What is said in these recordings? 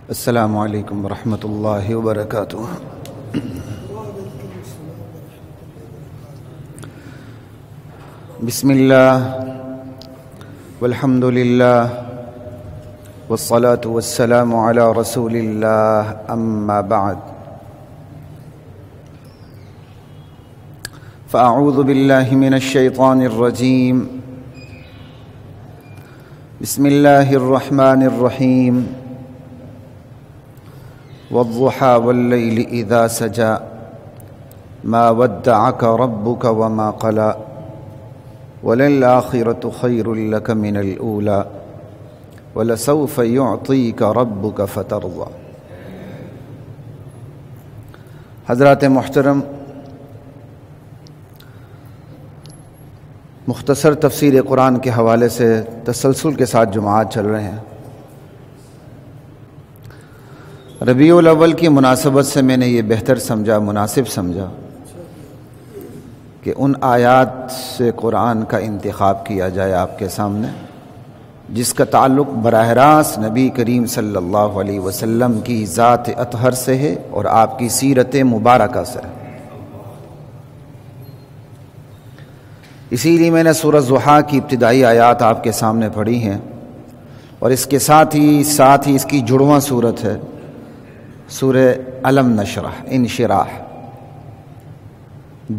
السلام علیکم ورحمۃ اللہ وبرکاتہ۔ بسم اللہ والحمد للہ والصلاة والسلام علی رسول اللہ، اما بعد فاعوذ باللہ من الشیطان الرجیم، بسم اللہ الرحمن الرحیم، والضحى والليل إذا سجى ما ودعك ربك وما قلى وللآخرة خير لك من الأولى ولسوف يعطيك ربك فترضى۔ حضرات محترم، مختصر تفسیر قرآن کے حوالے سے تسلسل کے ساتھ جمعات چل رہے ہیں۔ ربیع الاول کی مناسبت سے میں نے یہ بہتر سمجھا، مناسب سمجھا کہ ان آیات سے قرآن کا انتخاب کیا جائے آپ کے سامنے جس کا تعلق براہ راست نبی کریم صلی اللہ علیہ وسلم کی ذات اطہر سے ہے اور آپ کی سیرت مبارکہ سے ہے۔ اسی لیے میں نے سورہ ضحیٰ کی ابتدائی آیات آپ کے سامنے پڑھی ہیں، اور اس کے ساتھ ہی اس کی جڑواں صورت ہے سورہ الم نشرح، انشراح۔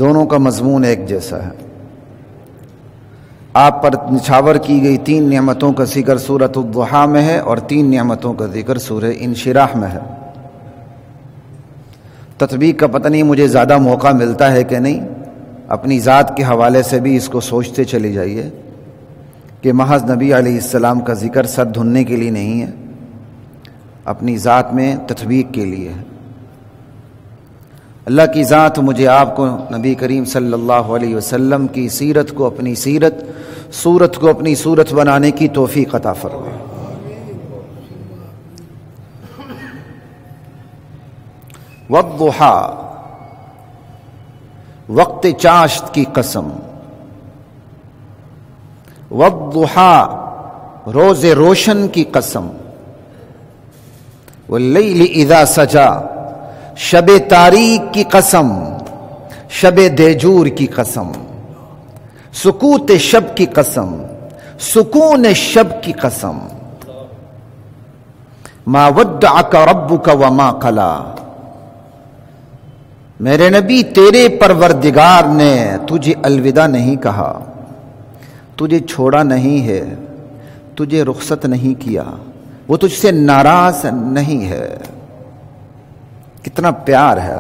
دونوں کا مضمون ایک جیسا ہے۔ آپ پر نچھاور کی گئی 3 نعمتوں کا ذکر سورۃ الضحیٰ میں ہے اور 3 نعمتوں کا ذکر سورہ انشراح میں ہے۔ تطبیق کا پتہ نہیں مجھے زیادہ موقع ملتا ہے کہ نہیں، اپنی ذات کے حوالے سے بھی اس کو سوچتے چلے جائیے کہ محض نبی علیہ السلام کا ذکر سر دھننے کے لیے نہیں ہے، اپنی ذات میں تطبیق کے لیے ہے۔ اللہ کی ذات مجھے آپ کو نبی کریم صلی اللہ علیہ وسلم کی سیرت کو اپنی صورت کو اپنی صورت بنانے کی توفیق عطا فرمائے۔ والضحیٰ، وقت چاشت کی قسم، والضحیٰ، روز روشن کی قسم، واللیل اذا سجا، شب تاریک کی قسم، شب دیجور کی قسم، سکوت شب کی قسم، سکون شب کی قسم، ما ودعک ربک وما قلی، میرے نبی تیرے پروردگار نے تجھے الوداع نہیں کہا، تجھے چھوڑا نہیں ہے، تجھے رخصت نہیں کیا، وہ تجھ سے ناراض نہیں ہے۔ کتنا پیار ہے۔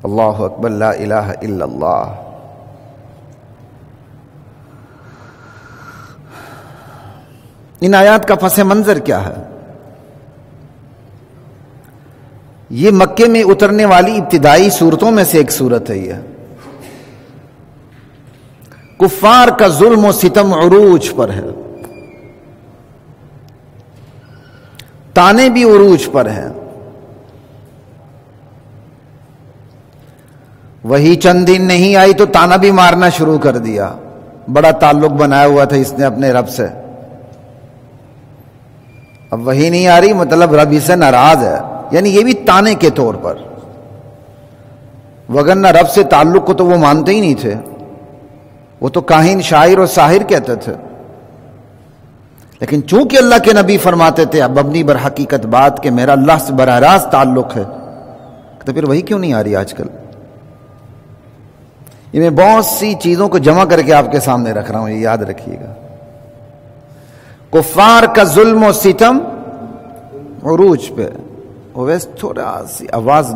اللہ اکبر، لا الہ الا اللہ۔ ان آیات کا پس منظر کیا ہے؟ یہ مکے میں اترنے والی ابتدائی صورتوں میں سے ایک صورت ہے۔ یہ کفار کا ظلم و ستم عروج پر ہے، تانے بھی عروج پر ہیں۔ وہی چند دن نہیں آئی تو تانا بھی مارنا شروع کر دیا۔ بڑا تعلق بنایا ہوا تھا اس نے اپنے رب سے، اب وہی نہیں آ رہی مطلب رب اس سے ناراض ہے، یعنی یہ بھی تانے کے طور پر، وگرنہ رب سے تعلق کو تو وہ مانتے ہی نہیں تھے، وہ تو کاہن، شاعر اور ساحر کہتے تھے۔ لیکن چونکہ اللہ کے نبی فرماتے تھے اب مبنی بر حقیقت بات کہ میرا اللہ سے براہ راست تعلق ہے، تو پھر وہی کیوں نہیں آ رہی آج کل؟ یہ میں بہت سی چیزوں کو جمع کر کے آپ کے سامنے رکھ رہا ہوں، یہ یاد رکھیے گا۔ کفار کا ظلم و ستم عروج پہ، ویسے تھوڑا سی آواز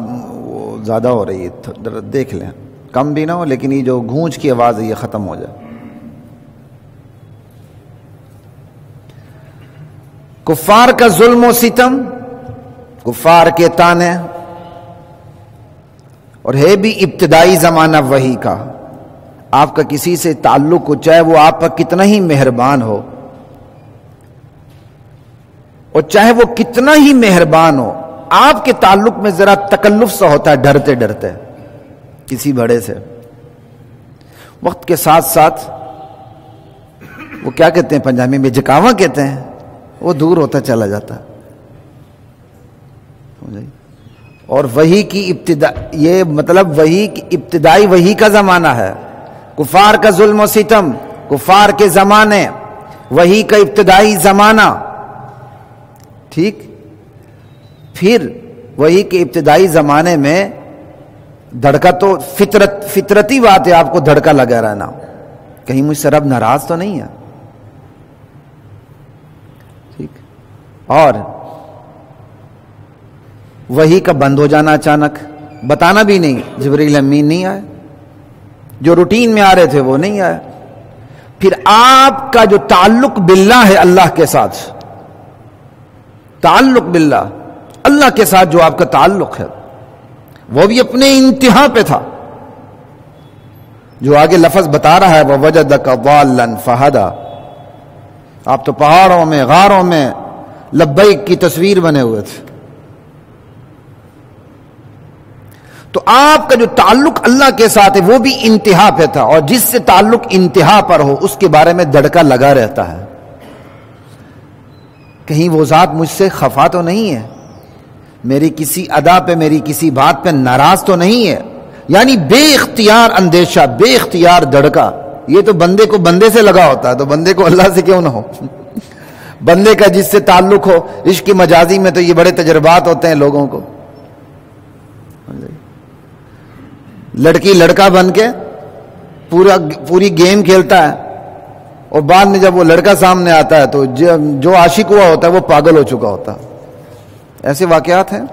زیادہ ہو رہی ہے، دیکھ لیں، کم بھی نہ ہو لیکن یہ جو گونج کی آواز ہے یہ ختم ہو جائے۔ کفار کا ظلم و ستم، کفار کے تانے، اور ہے بھی ابتدائی زمانہ وحی کا۔ آپ کا کسی سے تعلق ہو، چاہے وہ آپ پر کتنا ہی مہربان ہو، اور چاہے وہ کتنا ہی مہربان ہو، آپ کے تعلق میں ذرا تکلف سا ہوتا ہے، ڈرتے ڈرتے کسی بڑے سے۔ وقت کے ساتھ ساتھ وہ کیا کہتے ہیں پنجابی میں، جکاواں کہتے ہیں، وہ دور ہوتا چلا جاتا۔ اور وحی کی ابتدا، یہ مطلب وحی کی ابتدائی وحی کا زمانہ ہے، کفار کا ظلم و ستم، کفار کے زمانے، وحی کا ابتدائی زمانہ، ٹھیک. پھر وحی کے ابتدائی زمانے میں دھڑکا تو فطرتی بات ہے، آپ کو دھڑکا لگا رہنا، کہیں مجھ سے رب ناراض تو نہیں ہے، ٹھیک. اور وحی کا بند ہو جانا اچانک، بتانا بھی نہیں، جبرائیل امین نہیں آئے، جو روٹین میں آ رہے تھے وہ نہیں آئے. پھر آپ کا جو تعلق باللہ ہے، اللہ کے ساتھ تعلق باللہ، اللہ کے ساتھ جو آپ کا تعلق ہے وہ بھی اپنے انتہا پہ تھا. جو آگے لفظ بتا رہا ہے وَوَجَدَكَ ضَالًّا فَهَدَى، آپ تو پہاڑوں میں غاروں میں لبیک کی تصویر بنے ہوئے تھے. تو آپ کا جو تعلق اللہ کے ساتھ ہے وہ بھی انتہا پہ تھا، اور جس سے تعلق انتہا پر ہو اس کے بارے میں دھڑکا لگا رہتا ہے، کہیں وہ ذات مجھ سے خفا تو نہیں ہے، میری کسی ادا پہ، میری کسی بات پہ ناراض تو نہیں ہے. یعنی بے اختیار اندیشہ، بے اختیار دھڑکا. یہ تو بندے کو بندے سے لگا ہوتا ہے، تو بندے کو اللہ سے کیوں نہ ہو؟ بندے کا جس سے تعلق ہو. عشق مجازی میں تو یہ بڑے تجربات ہوتے ہیں لوگوں کو. لڑکی لڑکا بن کے پوری گیم کھیلتا ہے، اور بعد میں جب وہ لڑکا سامنے آتا ہے تو جو عاشق ہوا ہوتا ہے وہ پاگل ہو چکا ہوتا ہے. ایسے واقعات ہیں.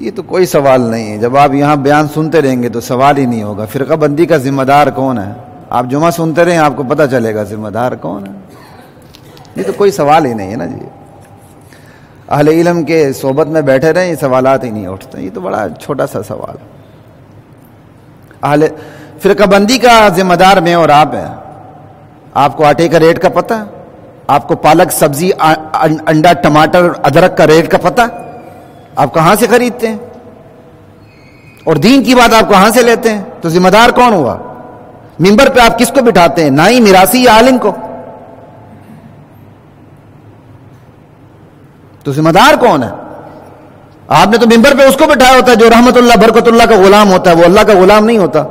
یہ تو کوئی سوال نہیں ہے، جب آپ یہاں بیان سنتے رہیں گے تو سوال ہی نہیں ہوگا فرقہ بندی کا ذمہ دار کون ہے. آپ جمعہ سنتے رہیں، آپ کو پتہ چلے گا ذمہ دار کون ہے. یہ تو کوئی سوال ہی نہیں ہے نا جی. اہل علم کے صحبت میں بیٹھے رہیں، یہ سوالات ہی نہیں اٹھتے. یہ تو بڑا چھوٹا سا سوال. فرقہ بندی کا ذمہ دار میں اور آپ ہیں. آپ کو آٹے کا ریٹ کا پتہ ہے؟ آپ کو پالک، سبزی، انڈا، ٹماٹر، ادرک کا ریٹ کا پتہ ہے؟ آپ کہاں سے خریدتے ہیں؟ اور دین کی بات آپ کہاں سے لیتے ہیں؟ تو ذمہ دار کون ہوا؟ ممبر پہ آپ کس کو بٹھاتے ہیں؟ نائی، میراثی یا عالم کو؟ تو ذمہ دار کون ہے؟ آپ نے تو ممبر پہ اس کو بٹھایا ہوتا ہے جو رحمت اللہ برکت اللہ کا غلام ہوتا ہے، وہ اللہ کا غلام نہیں ہوتا.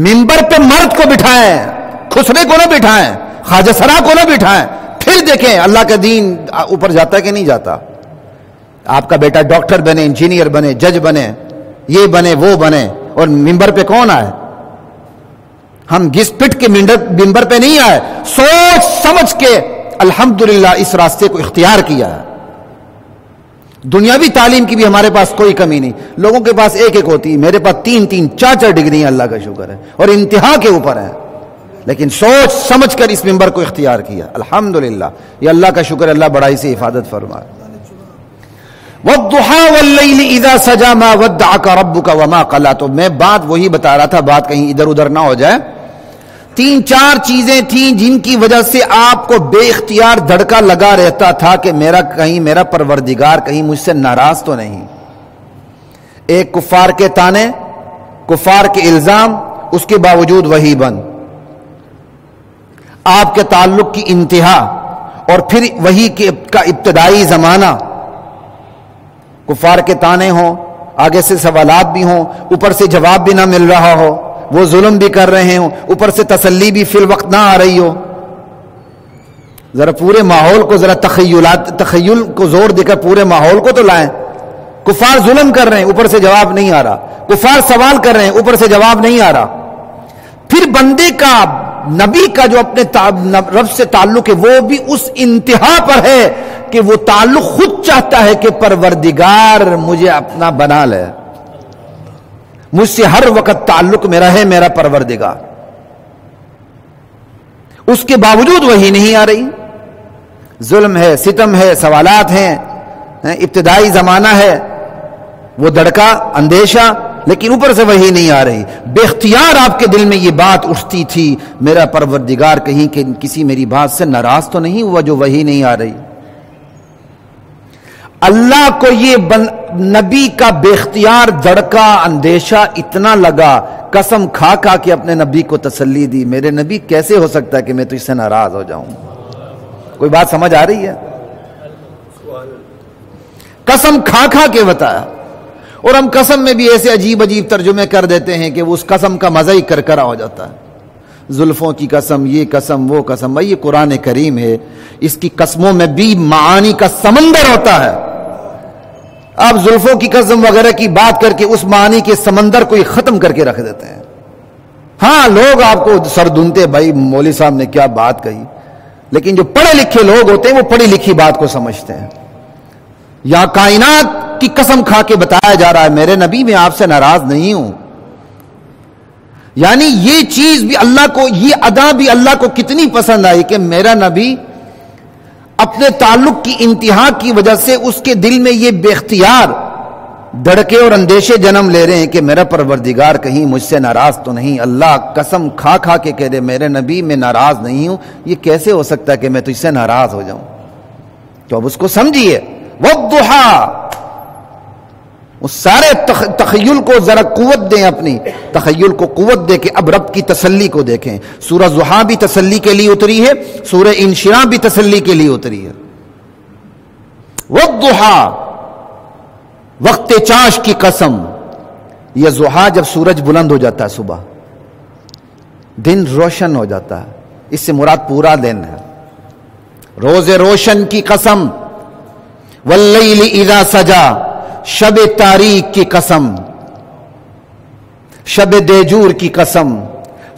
ممبر پہ مرد کو بٹھائیں، خسرے کو نہ بٹھائیں، خواجہ سرا کو نہ بٹھائیں، پھر دیکھیں اللہ کا دین اوپر جاتا ہے کہ نہیں جاتا. آپ کا بیٹا ڈاکٹر بنے، انجینئر بنے، جج بنے، یہ بنے وہ بنے، اور ممبر پہ کون آئے؟ ہم گھس پٹ کے ممبر پہ نہیں آئے، سوچ سمجھ کے الحمدللہ اس راستے کو اختیار کیا ہے. دنیاوی تعلیم کی بھی ہمارے پاس کوئی کمی نہیں. لوگوں کے پاس ایک ہوتی ہے، میرے پاس 3 4 ڈگری ہیں، اللہ کا شکر ہے، اور انتہا کے اوپر ہے. لیکن سوچ سمجھ کر اس ممبر کو اختیار کیا، الحمدللہ. یہ اللہ کا شکر، اللہ بڑائی سے حفاظت فرمائے. وَالضُّحَى وَاللَّيْلِ إِذَا سَجَى مَا وَدَّعَكَ رَبُّكَ وَمَا قَلَىٰ. تو میں بات وہی بتا رہا تھا، بات کہیں ادھر ادھر نہ ہو جائے. 3 4 چیزیں تھیں جن کی وجہ سے آپ کو بے اختیار دھڑکا لگا رہتا تھا کہ میرا پروردگار کہیں مجھ سے ناراض تو نہیں. ایک کفار کے تانے، کفار کے الزام، اس کے باوجود وہی بند. آپ کے تعلق کی انتہا، اور پھر وہی کا ابتدائی زمانہ. کفار کے تانے ہوں، آگے سے سوالات بھی ہوں، اوپر سے جواب بھی نہ مل رہا ہو، وہ ظلم بھی کر رہے ہوں، اوپر سے تسلی بھی فی الوقت نہ آ رہی ہو. ذرا پورے ماحول کو، ذرا تخیل کو زور دے کر پورے ماحول کو تو لائیں. کفار ظلم کر رہے ہیں، اوپر سے جواب نہیں آ رہا. کفار سوال کر رہے ہیں، اوپر سے جواب نہیں آ رہا. پھر بندے کا، نبی کا جو اپنے رب سے تعلق ہے وہ بھی اس انتہا پر ہے کہ وہ تعلق خود چاہتا ہے کہ پروردگار مجھے اپنا بنا لے، مجھ سے ہر وقت تعلق میں رہے میرا پروردگار. اس کے باوجود وہی نہیں آ رہی. ظلم ہے، ستم ہے، سوالات ہیں، ابتدائی زمانہ ہے، وہ دھڑکا، اندیشہ، لیکن اوپر سے وہی نہیں آ رہی. بے اختیار آپ کے دل میں یہ بات اٹھتی تھی، میرا پروردگار کہیں کہ کسی میری بات سے ناراض تو نہیں ہوا جو وہی نہیں آ رہی. اللہ کو یہ نبی کا بے اختیار دھڑکا اندیشہ اتنا لگا، قسم کھا کھا کے اپنے نبی کو تسلی دی، میرے نبی کیسے ہو سکتا ہے کہ میں تجھ سے ناراض ہو جاؤں؟ کوئی بات سمجھ آ رہی ہے؟ قسم کھا کھا کے بتایا. اور ہم قسم میں بھی ایسے عجیب عجیب ترجمے کر دیتے ہیں کہ وہ اس قسم کا مزہ ہی کرکرا ہو جاتا ہے. زلفوں کی قسم، یہ قسم، وہ قسم. بھائی یہ قرآن کریم ہے، اس کی قسموں میں بھی معانی کا سمندر ہوتا ہے. آپ زلفوں کی قسم وغیرہ کی بات کر کے اس معانی کے سمندر کو ہی ختم کر کے رکھ دیتے ہیں. ہاں لوگ آپ کو سر دھنتے، بھائی مولوی صاحب نے کیا بات کہی، لیکن جو پڑھے لکھے لوگ ہوتے ہیں وہ پڑھی لکھی بات کو سمجھتے ہیں. یا کائنات کی قسم کھا کے بتایا جا رہا ہے میرے نبی میں آپ سے ناراض نہیں ہوں. یعنی یہ چیز بھی اللہ کو، یہ ادا بھی اللہ کو کتنی پسند آئی کہ میرا نبی اپنے تعلق کی انتہا کی وجہ سے اس کے دل میں یہ بے اختیار دھڑکے اور اندیشے جنم لے رہے ہیں کہ میرا پروردگار کہیں مجھ سے ناراض تو نہیں. اللہ قسم کھا کھا کے کہہ دے میرے نبی میں ناراض نہیں ہوں. یہ کیسے ہو سکتا ہے کہ میں تجھ سے ناراض ہو جاؤں؟ تو اب اس کو سمجھیے. والضحیٰ، اس سارے تخیل کو ذرا قوت دیں، اپنی تخیل کو قوت دے کے اب رب کی تسلی کو دیکھیں. سورہ ضحیٰ بھی تسلی کے لیے اتری ہے، سورہ انشراح بھی تسلی کے لیے اتری ہے. والضحیٰ، وقت چاش کی قسم. یہ ضحیٰ جب سورج بلند ہو جاتا ہے، صبح دن روشن ہو جاتا ہے، اس سے مراد پورا دن ہے. روز روشن کی قسم. واللیل اذا سجا، شب تاریک کی قسم، شب دیجور کی قسم،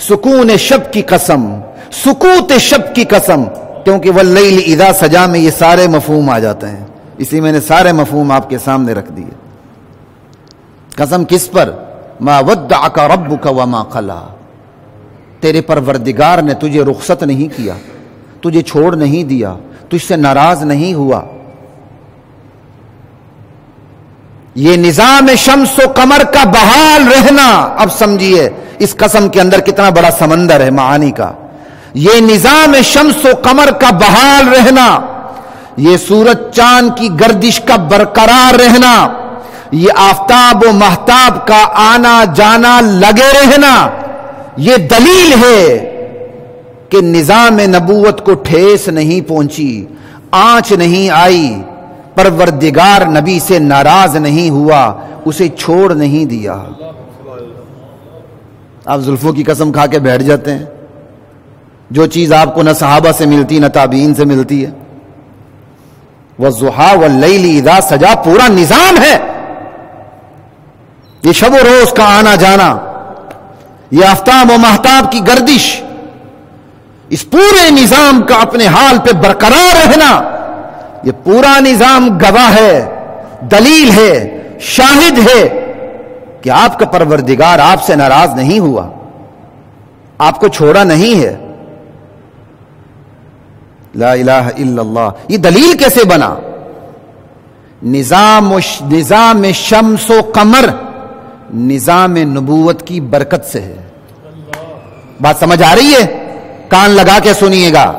سکون شب کی قسم، سکوت شب کی قسم. کیونکہ واللیل اذا سجا میں یہ سارے مفہوم آ جاتے ہیں، اسی میں نے سارے مفہوم آپ کے سامنے رکھ دیے. قسم کس پر؟ ما ودعک ربک وما قلی. تیرے پروردگار نے تجھے رخصت نہیں کیا، تجھے چھوڑ نہیں دیا، تجھ سے ناراض نہیں ہوا. یہ نظام شمس و قمر کا بحال رہنا، اب سمجھیے اس قسم کے اندر کتنا بڑا سمندر ہے معانی کا. یہ نظام شمس و قمر کا بحال رہنا، یہ سورج چاند کی گردش کا برقرار رہنا، یہ آفتاب و مہتاب کا آنا جانا لگے رہنا، یہ دلیل ہے کہ نظام نبوت کو ٹھیس نہیں پہنچی، آنچ نہیں آئی، پروردگار نبی سے ناراض نہیں ہوا، اسے چھوڑ نہیں دیا. آپ زلفوں کی قسم کھا کے بیٹھ جاتے ہیں، جو چیز آپ کو نہ صحابہ سے ملتی نہ تابعین سے ملتی ہے. والضحیٰ واللیل اذا سجا پورا نظام ہے. یہ شب و روز کا آنا جانا، یہ آفتاب و مہتاب کی گردش، اس پورے نظام کا اپنے حال پہ برقرار رہنا، یہ پورا نظام گواہ ہے، دلیل ہے، شاہد ہے کہ آپ کا پروردگار آپ سے ناراض نہیں ہوا، آپ کو چھوڑا نہیں ہے. لا الہ الا اللہ. یہ دلیل کیسے بنا؟ نظام شمس و قمر نظام نبوت کی برکت سے ہے. بات سمجھ آ رہی ہے؟ کان لگا کے سنیے گا.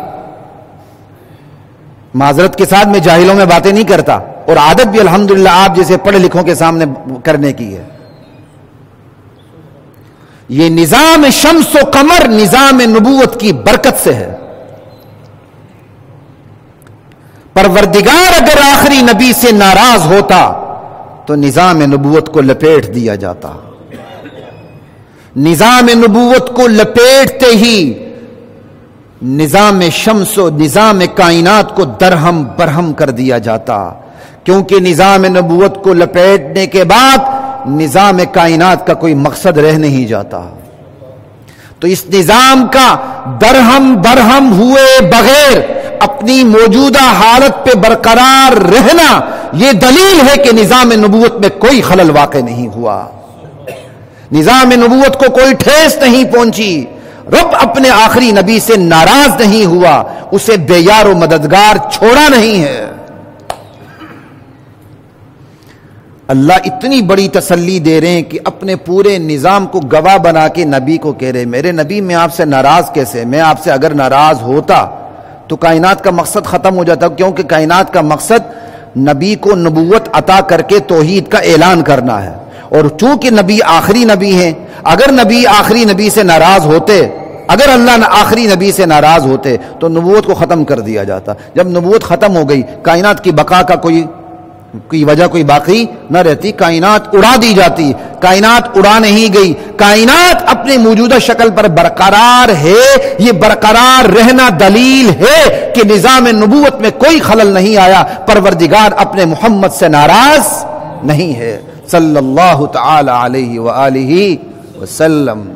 معذرت کے ساتھ میں جاہلوں میں باتیں نہیں کرتا، اور عادت بھی الحمدللہ آپ جیسے پڑھے لکھوں کے سامنے کرنے کی ہے. یہ نظام شمس و قمر نظام نبوت کی برکت سے ہے. پروردگار اگر آخری نبی سے ناراض ہوتا تو نظام نبوت کو لپیٹ دیا جاتا. نظام نبوت کو لپیٹتے ہی نظام شمس و نظام کائنات کو درہم برہم کر دیا جاتا. کیونکہ نظام نبوت کو لپیٹنے کے بعد نظام کائنات کا کوئی مقصد رہ نہیں جاتا. تو اس نظام کا درہم برہم ہوئے بغیر اپنی موجودہ حالت پہ برقرار رہنا یہ دلیل ہے کہ نظام نبوت میں کوئی خلل واقع نہیں ہوا، نظام نبوت کو کوئی ٹھیس نہیں پہنچی. رب اپنے آخری نبی سے ناراض نہیں ہوا، اسے بے یار و مددگار چھوڑا نہیں ہے. اللہ اتنی بڑی تسلی دے رہے ہیں کہ اپنے پورے نظام کو گواہ بنا کے نبی کو کہہ رہے میرے نبی میں آپ سے ناراض کیسے؟ میں آپ سے اگر ناراض ہوتا تو کائنات کا مقصد ختم ہو جاتا، کیونکہ کائنات کا مقصد نبی کو نبوت عطا کر کے توحید کا اعلان کرنا ہے، اور چونکہ نبی آخری نبی ہیں، اگر نبی آخری نبی سے ناراض ہوتے، اگر اللہ آخری نبی سے ناراض ہوتے تو نبوت کو ختم کر دیا جاتا۔ جب نبوت ختم ہو گئی، کائنات کی بقا کا کوئی وجہ کوئی باقی نہ رہتی، کائنات اڑا دی جاتی۔ کائنات اڑا نہیں گئی، کائنات اپنے موجودہ شکل پر برقرار ہے۔ یہ برقرار رہنا دلیل ہے کہ نظام نبوت میں کوئی خلل نہیں آیا، پروردگار اپنے محمد سے ناراض نہیں ہے صلی اللہ تعالی علیہ وآلہ وسلم۔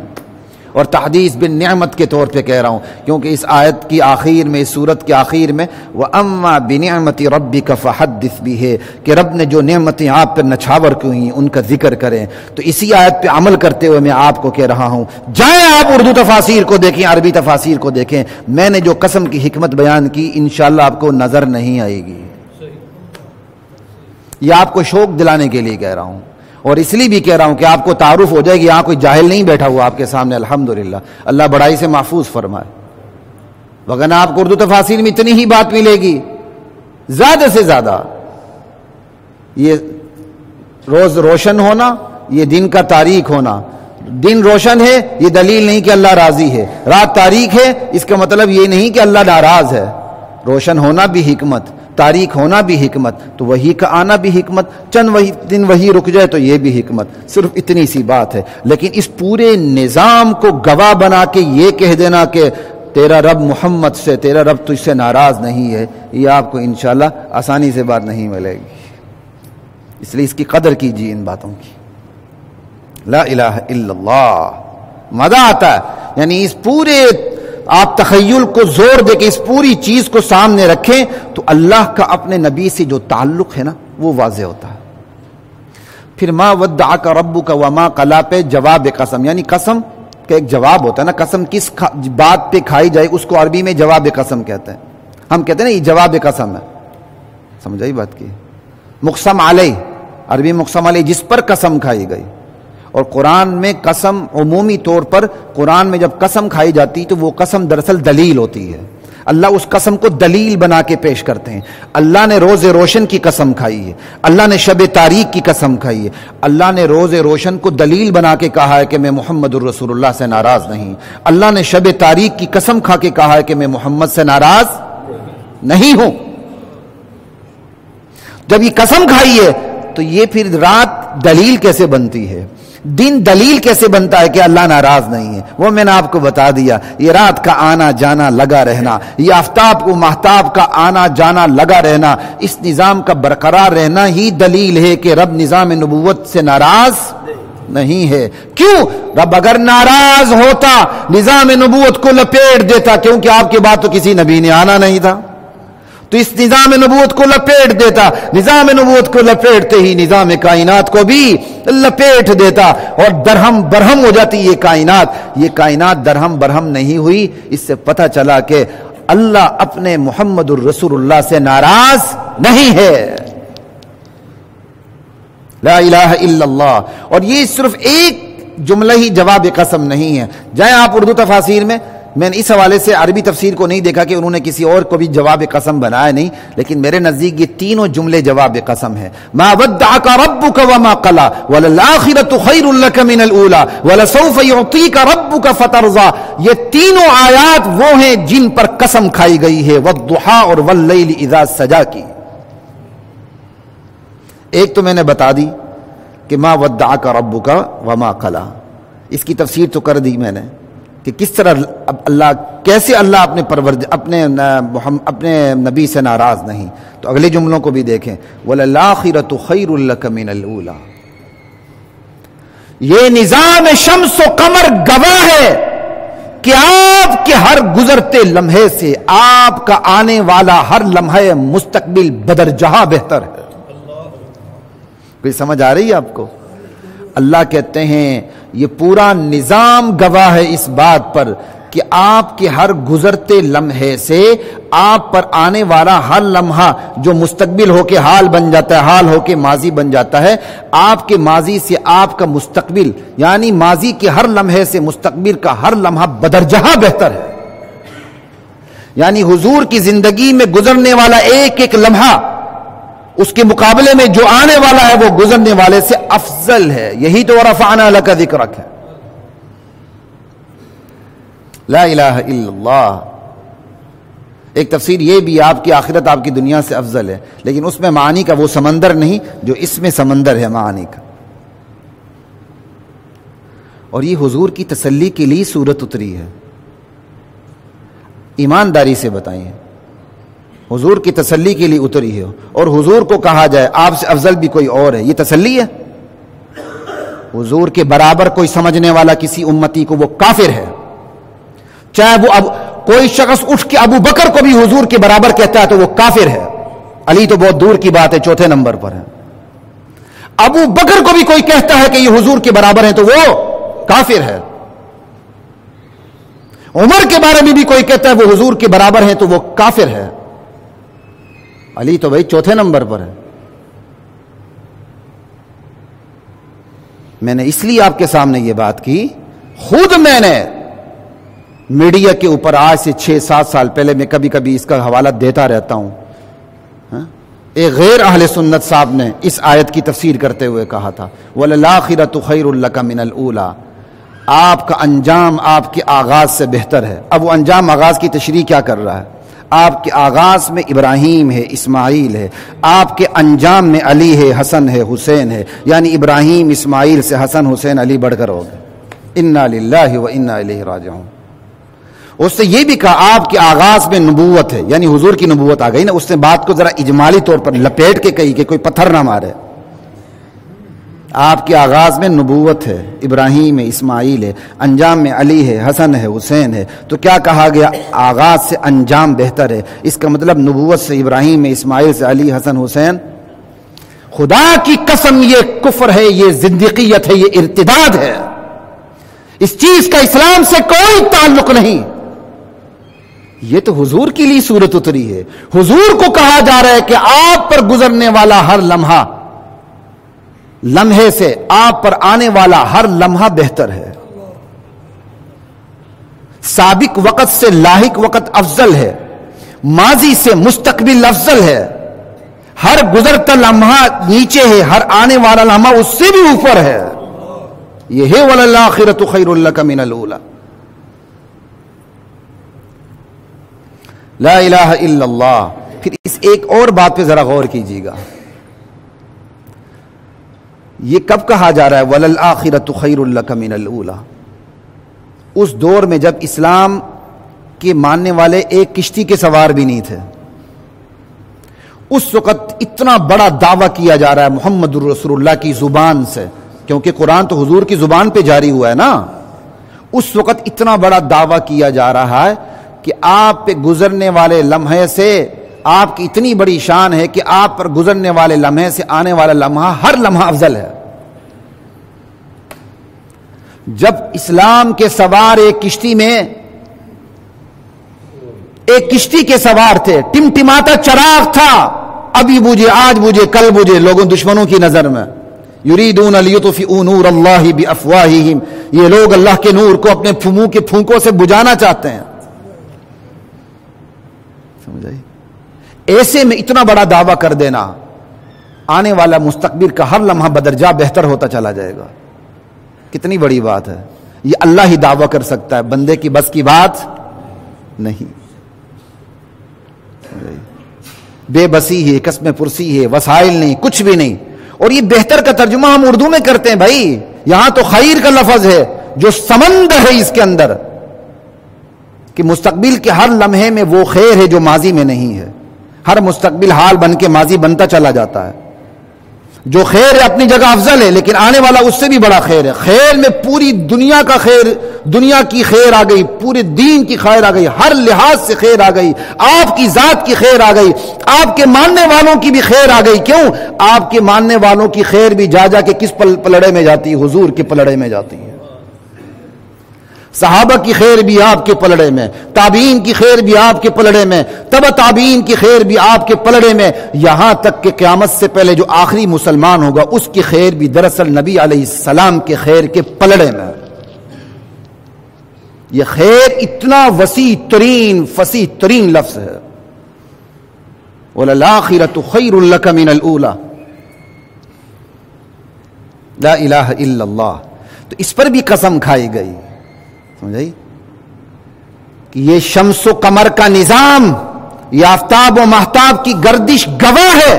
اور تحدیث بالنعمت کے طور پہ کہہ رہا ہوں، کیونکہ اس آیت کی آخر میں، اس سورت کے آخر میں وَأَمَّا بِنِعْمَةِ رَبِّكَ فَحَدِّثْ بھی ہے کہ رب نے جو نعمتیں آپ پر نچھاور کی ہیں ان کا ذکر کریں۔ تو اسی آیت پہ عمل کرتے ہوئے میں آپ کو کہہ رہا ہوں، جائیں آپ اردو تفاسیر کو دیکھیں، عربی تفاسیر کو دیکھیں، میں نے جو قسم کی حکمت بیان کی انشاءاللہ آپ کو نظر نہیں آئے گی۔ یہ آپ کو شوق دلانے کے لیے کہہ رہا ہوں، اور اس لیے بھی کہہ رہا ہوں کہ آپ کو تعارف ہو جائے کہ یہاں کوئی جاہل نہیں بیٹھا ہوا آپ کے سامنے، الحمدللہ، اللہ بڑائی سے محفوظ فرمائے۔ وگرنہ آپ کو اردو تفاسیر میں اتنی ہی بات ملے گی، زیادہ سے زیادہ یہ روز روشن ہونا، یہ دن کا تاریک ہونا۔ دن روشن ہے یہ دلیل نہیں کہ اللہ راضی ہے، رات تاریک ہے اس کا مطلب یہ نہیں کہ اللہ ناراض ہے۔ روشن ہونا بھی حکمت، تاریک ہونا بھی حکمت، تو وحی کا آنا بھی حکمت، چند دن وحی رک جائے تو یہ بھی حکمت، صرف اتنی سی بات ہے۔ لیکن اس پورے نظام کو گواہ بنا کے یہ کہہ دینا کہ تیرا رب محمد سے، تیرا رب تجھ سے ناراض نہیں ہے، یہ آپ کو انشاءاللہ آسانی سے بات نہیں ملے گی۔ اس لیے اس کی قدر کیجیے ان باتوں کی۔ لا الہ الا اللہ، مزہ آتا ہے، یعنی اس پورے آپ تخیل کو زور دے کے اس پوری چیز کو سامنے رکھیں تو اللہ کا اپنے نبی سے جو تعلق ہے نا وہ واضح ہوتا ہے۔ پھر ما ودعک ربک وما قلی پہ جواب قسم، یعنی قسم کا ایک جواب ہوتا ہے نا، قسم کس بات پہ کھائی جائے اس کو عربی میں جواب قسم کہتے ہیں۔ ہم کہتے ہیں نا یہ جواب قسم ہے، سمجھائی بات کی؟ مقسم علیہ، عربی مقسم علیہ جس پر قسم کھائی گئی۔ اور قرآن میں قسم عمومی طور پر قرآن میں جب قسم کھائی جاتی تو وہ قسم دراصل دلیل ہوتی ہے، اللہ اس قسم کو دلیل بنا کے پیش کرتے ہیں۔ اللہ نے روز روشن کی قسم کھائی ہے، اللہ نے شب تاریک کی قسم کھائی ہے، اللہ نے روز روشن کو دلیل بنا کے کہا ہے کہ میں محمد الرسول اللہ سے ناراض نہیں، اللہ نے شب تاریک کی قسم کھا کے کہا ہے کہ میں محمد سے ناراض نہیں ہوں۔ جب یہ قسم کھائی ہے تو یہ پھر رات دلیل کیسے بنتی ہے، دن دلیل کیسے بنتا ہے کہ اللہ ناراض نہیں ہے؟ وہ میں نے آپ کو بتا دیا، یہ رات کا آنا جانا لگا رہنا، یہ آفتاب کو ماہتاب کا آنا جانا لگا رہنا، اس نظام کا برقرار رہنا ہی دلیل ہے کہ رب نظام نبوت سے ناراض نہیں ہے۔ کیوں؟ رب اگر ناراض ہوتا نظام نبوت کو لپیٹ دیتا، کیونکہ آپ کے بعد تو کسی نبی نے آنا نہیں تھا، تو اس نظام نبوت کو لپیٹ دیتا، نظام نبوت کو لپیٹتے ہی نظام کائنات کو بھی لپیٹ دیتا، اور درہم برہم ہو جاتی یہ کائنات درہم برہم نہیں ہوئی۔ اس سے پتہ چلا کہ اللہ اپنے محمد الرسول اللہ سے ناراض نہیں ہے۔ لا الہ الا اللہ۔ اور یہ صرف ایک جملہ ہی جواب قسم نہیں ہے، جائیں آپ اردو تفاسیر میں نے اس حوالے سے عربی تفسیر کو نہیں دیکھا کہ انہوں نے کسی اور کو بھی جواب قسم بنایا نہیں، لیکن میرے نزدیک یہ تینوں جملے جواب قسم ہے۔ ما ودعک ربک وما قلی وللآخرۃ خیر لک من الاولی ولسوف یعطیک ربک فترضی، یہ تینوں آیات وہ ہیں جن پر قسم کھائی گئی ہے، والضحیٰ اور واللیل اذا سجا کی۔ ایک تو میں نے بتا دی کہ ما ودعک ربک وما قلی، اس کی تفسیر تو کر دی میں نے کہ کس طرح اللہ، کیسے اللہ اپنے نبی سے ناراض نہیں۔ تو اگلے جملوں کو بھی دیکھیں، وَلَلْآخِرَةُ خَيْرٌ لَكَ مِنَ الْأُولَى۔ یہ نظام شمس و قمر گواہ ہے کہ آپ کے ہر گزرتے لمحے سے آپ کا آنے والا ہر لمحہ مستقبل بدرجہ بہتر ہے۔ کوئی سمجھ آ رہی ہے آپ کو؟ اللہ کہتے ہیں یہ پورا نظام گواہ ہے اس بات پر کہ آپ کے ہر گزرتے لمحے سے آپ پر آنے والا ہر لمحہ جو مستقبل ہو کے حال بن جاتا ہے، حال ہو کے ماضی بن جاتا ہے، آپ کے ماضی سے آپ کا مستقبل، یعنی ماضی کے ہر لمحے سے مستقبل کا ہر لمحہ بدرجہ بہتر ہے۔ یعنی حضور کی زندگی میں گزرنے والا ایک ایک لمحہ اس کے مقابلے میں جو آنے والا ہے وہ گزرنے والے سے افضل ہے. یہی تو ورفعنا لک ذکرک ہے. لا الہ الا اللہ. ایک تفسیر یہ بھی آپ کی آخرت آپ کی دنیا سے افضل ہے، لیکن اس میں معانی کا وہ سمندر نہیں جو اس میں سمندر ہے معانی کا. اور یہ حضور کی تسلی کے لیے سورت اتری ہے. ایمانداری سے بتائیں، حضور کی تسلی کے لیے اتری ہے، اور حضور کو کہا جائے آپ سے افضل بھی کوئی اور ہے، یہ تسلی ہے؟ حضور کے برابر کوئی سمجھنے والا کسی امتی کو وہ کافر ہے. چاہے وہ کوئی شخص اٹھ کے ابو بکر کو بھی حضور کے برابر کہتا ہے تو وہ کافر ہے. علی تو بہت دور کی بات ہے، چوتھے نمبر پر ہے. ابو بکر کو بھی کوئی کہتا ہے کہ یہ حضور کے برابر ہے تو وہ کافر ہے. عمر کے بارے میں بھی کوئی کہتا ہے وہ حضور کے برابر ہے تو وہ کافر ہے. علی تو بھائی چوتھے نمبر پر ہے. میں نے اس لیے آپ کے سامنے یہ بات کی، خود میں نے میڈیا کے اوپر آج سے 6-7 سال پہلے میں کبھی کبھی اس کا حوالہ دیتا رہتا ہوں. ایک غیر اہل سنت صاحب نے اس آیت کی تفسیر کرتے ہوئے کہا تھا وَلَلْآخِرَةُ خَيْرٌ لَكَ مِنَ الْأُولَىٰ. آپ کا انجام آپ کے آغاز سے بہتر ہے. اب وہ انجام آغاز کی تشریح کیا کر رہا ہے؟ آپ کے آغاز میں ابراہیم ہے، اسماعیل ہے، آپ کے انجام میں علی ہے، حسن ہے، حسین ہے. یعنی ابراہیم اسماعیل سے حسن حسین علی بڑھ کر ہوگا. اِنَّا لِلَّهِ وَإِنَّا إِلَيْهِ راجعون. اس سے یہ بھی کہا آپ کے آغاز میں نبوت ہے، یعنی حضور کی نبوت آ گئی نا. اس نے بات کو ذرا اجمالی طور پر لپیٹ کے کہی کہ کوئی پتھر نہ مارے. آپ کے آغاز میں نبوت ہے، ابراہیم ہے، اسماعیل ہے، انجام میں علی ہے، حسن ہے، حسین ہے. تو کیا کہا گیا؟ آغاز سے انجام بہتر ہے. اس کا مطلب نبوت سے ابراہیم ہے، اسماعیل سے علی، حسن، حسین. خدا کی قسم یہ کفر ہے، یہ زندقیت ہے، یہ ارتداد ہے. اس چیز کا اسلام سے کوئی تعلق نہیں. یہ تو حضور کے لیے صورت اتری ہے. حضور کو کہا جا رہا ہے کہ آپ پر گزرنے والا ہر لمحے سے آپ پر آنے والا ہر لمحہ بہتر ہے. سابق وقت سے لاحق وقت افضل ہے، ماضی سے مستقبل افضل ہے. ہر گزرتا لمحہ نیچے ہے، ہر آنے والا لمحہ اس سے بھی اوپر ہے. یہ ہے وَلَلْآخِرَةُ خَيْرٌ لَكَ مِنَ الْأُولَىٰ. لا الہ الا اللہ. پھر اس ایک اور بات پہ ذرا غور کیجیے گا. یہ کب کہا جا رہا ہے وَلَلْآخِرَةُ خَيْرٌ لَكَ مِنَ الْأُولَىٰ؟ اس دور میں جب اسلام کے ماننے والے ایک کشتی کے سوار بھی نہیں تھے. اس وقت اتنا بڑا دعویٰ کیا جا رہا ہے محمد رسول اللہ کی زبان سے، کیونکہ قرآن تو حضور کی زبان پہ جاری ہوا ہے نا. اس وقت اتنا بڑا دعویٰ کیا جا رہا ہے کہ آپ پہ گزرنے والے لمحے سے آپ کی اتنی بڑی شان ہے کہ آپ پر گزرنے والے لمحے سے آنے والا لمحہ ہر لمحہ افضل ہے. جب اسلام کے سوار ایک کشتی کے سوار تھے، ٹمٹماتا چراغ تھا، ابھی بجھے، آج بجھے، کل بجھے، لوگوں دشمنوں کی نظر میں. یریدون لیطفئوا نور اللہ بافواہہم. یہ لوگ اللہ کے نور کو اپنے منہ کے پھونکوں سے بجھانا چاہتے ہیں. سمجھ آئی؟ ایسے میں اتنا بڑا دعویٰ کر دینا، آنے والا مستقبل کا ہر لمحہ بدرجہ بہتر ہوتا چلا جائے گا. کتنی بڑی بات ہے. یہ اللہ ہی دعویٰ کر سکتا ہے، بندے کی بس کی بات نہیں. بے بسی ہے، قسم پرسی ہے، وسائل نہیں، کچھ بھی نہیں. اور یہ بہتر کا ترجمہ ہم اردو میں کرتے ہیں بھائی. یہاں تو خیر کا لفظ ہے جو سمندر ہے اس کے اندر، کہ مستقبل کے ہر لمحے میں وہ خیر ہے جو ماضی میں نہیں ہے. ہر مستقبل حال بن کے ماضی بنتا چلا جاتا ہے. جو خیر ہے اپنی جگہ افضل ہے، لیکن آنے والا اس سے بھی بڑا خیر ہے. خیر میں پوری دنیا کا خیر، دنیا کی خیر آ گئی، پورے دین کی خیر آ گئی، ہر لحاظ سے خیر آ گئی، آپ کی ذات کی خیر آ گئی، آپ کے ماننے والوں کی بھی خیر آ گئی. کیوں؟ آپ کے ماننے والوں کی خیر بھی جا کے کس پلڑے میں جاتی ہے؟ حضور کے پلڑے میں جاتی ہے. صحابہ کی خیر بھی آپ کے پلڑے میں، تابعین کی خیر بھی آپ کے پلڑے میں، تبع تابعین کی خیر بھی آپ کے پلڑے میں، یہاں تک کہ قیامت سے پہلے جو آخری مسلمان ہوگا اس کی خیر بھی دراصل نبی علیہ السلام کے خیر کے پلڑے میں. یہ خیر اتنا وسیع ترین فصیح ترین لفظ ہے. وَلَلْآخِرَةُ خَيْرٌ لَكَ مِنَ الْأُولَى. لا الہ الا اللہ. تو اس پر بھی قسم کھائی گئی. سمجھائی کہ یہ شمس و قمر کا نظام، یہ آفتاب و مہتاب کی گردش گواہ ہے